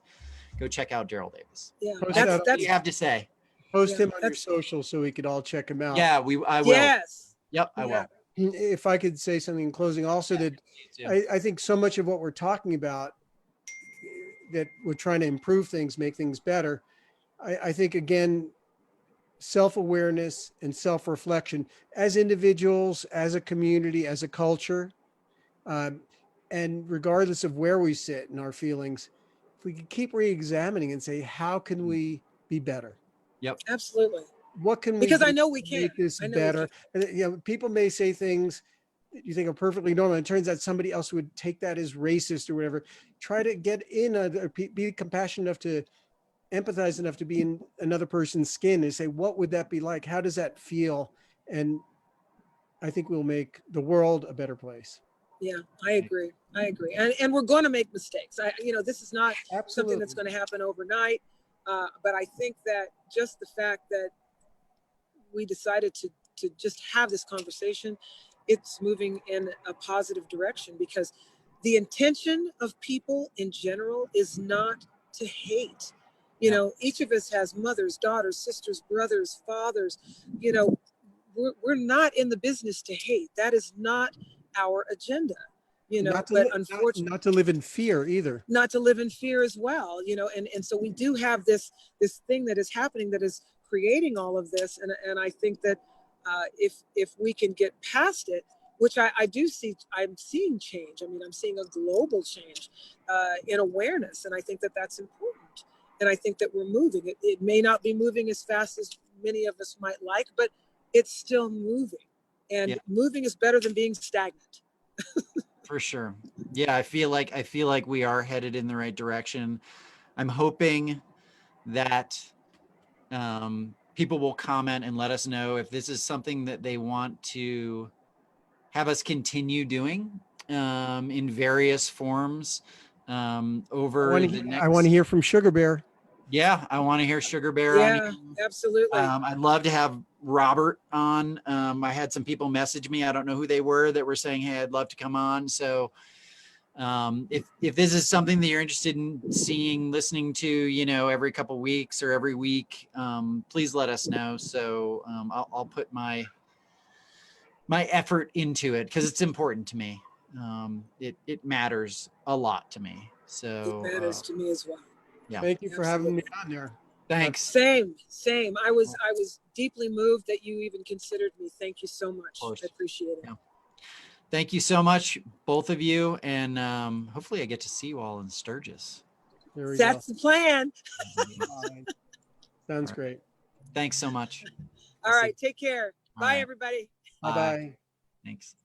go check out Daryl Davis. Yeah, Post That's that what you have to say. Post Yeah, him on your social so we could all check him out. Yeah, I will. yes. Yep, I Yeah. will. If I could say something in closing also, that I think so much of what we're talking about, that we're trying to improve things, make things better. I think, again, self-awareness and self-reflection as individuals, as a community, as a culture, um, and regardless of where we sit in our feelings, if we could keep re-examining and say, how can we be better? Yep. Absolutely. What can we Because do I know we to can. make this I know we better? can. And, you know, people may say things that you think are perfectly normal, and it turns out somebody else would take that as racist or whatever. Try to get in, be compassionate enough to empathize enough to be in another person's skin and say, what would that be like? How does that feel? And I think we'll make the world a better place. Yeah, I agree. I agree. And we're going to make mistakes. This is not something that's Absolutely. going to happen overnight. But I think that just the fact that we decided to just have this conversation, it's moving in a positive direction, because the intention of people in general is not to hate. You Yeah. know, each of us has mothers, daughters, sisters, brothers, fathers. You know, we're not in the business to hate. That is not our agenda. You know, but unfortunately, not to live in fear either. not to live in fear as well. You know, and so we do have this thing that is happening that is creating all of this, and I think that if we can get past it, which I do see, I'm seeing change. I mean, I'm seeing a global change in awareness, and I think that that's important. And I think that we're moving. It may not be moving as fast as many of us might like, but it's still moving. And Yeah. moving is better than being stagnant. For sure. Yeah, I feel like we are headed in the right direction. I'm hoping that people will comment and let us know if this is something that they want to have us continue doing in various forms over the next. I want to hear from Sugar Bear. Yeah, I want to hear Sugar Bear on Yeah, here. absolutely. I'd love to have Robert on. I had some people message me. I don't know who they were that were saying, "Hey, I'd love to come on." So if this is something that you're interested in seeing, listening to, you know, every couple weeks or every week, please let us know. So I'll put my effort into it, because it's important to me. It matters a lot to me. So It matters to me as well. yeah. Thank you for having me on there. Thanks. Same. I was deeply moved that you even considered me. Thank you so much. I appreciate it. Yeah. Thank you so much, both of you, and hopefully I get to see you all in Sturgis. There we That's go. the plan. All right. Sounds great. Thanks so much. All right. Take care. All Bye, right. everybody. Bye-bye. Thanks.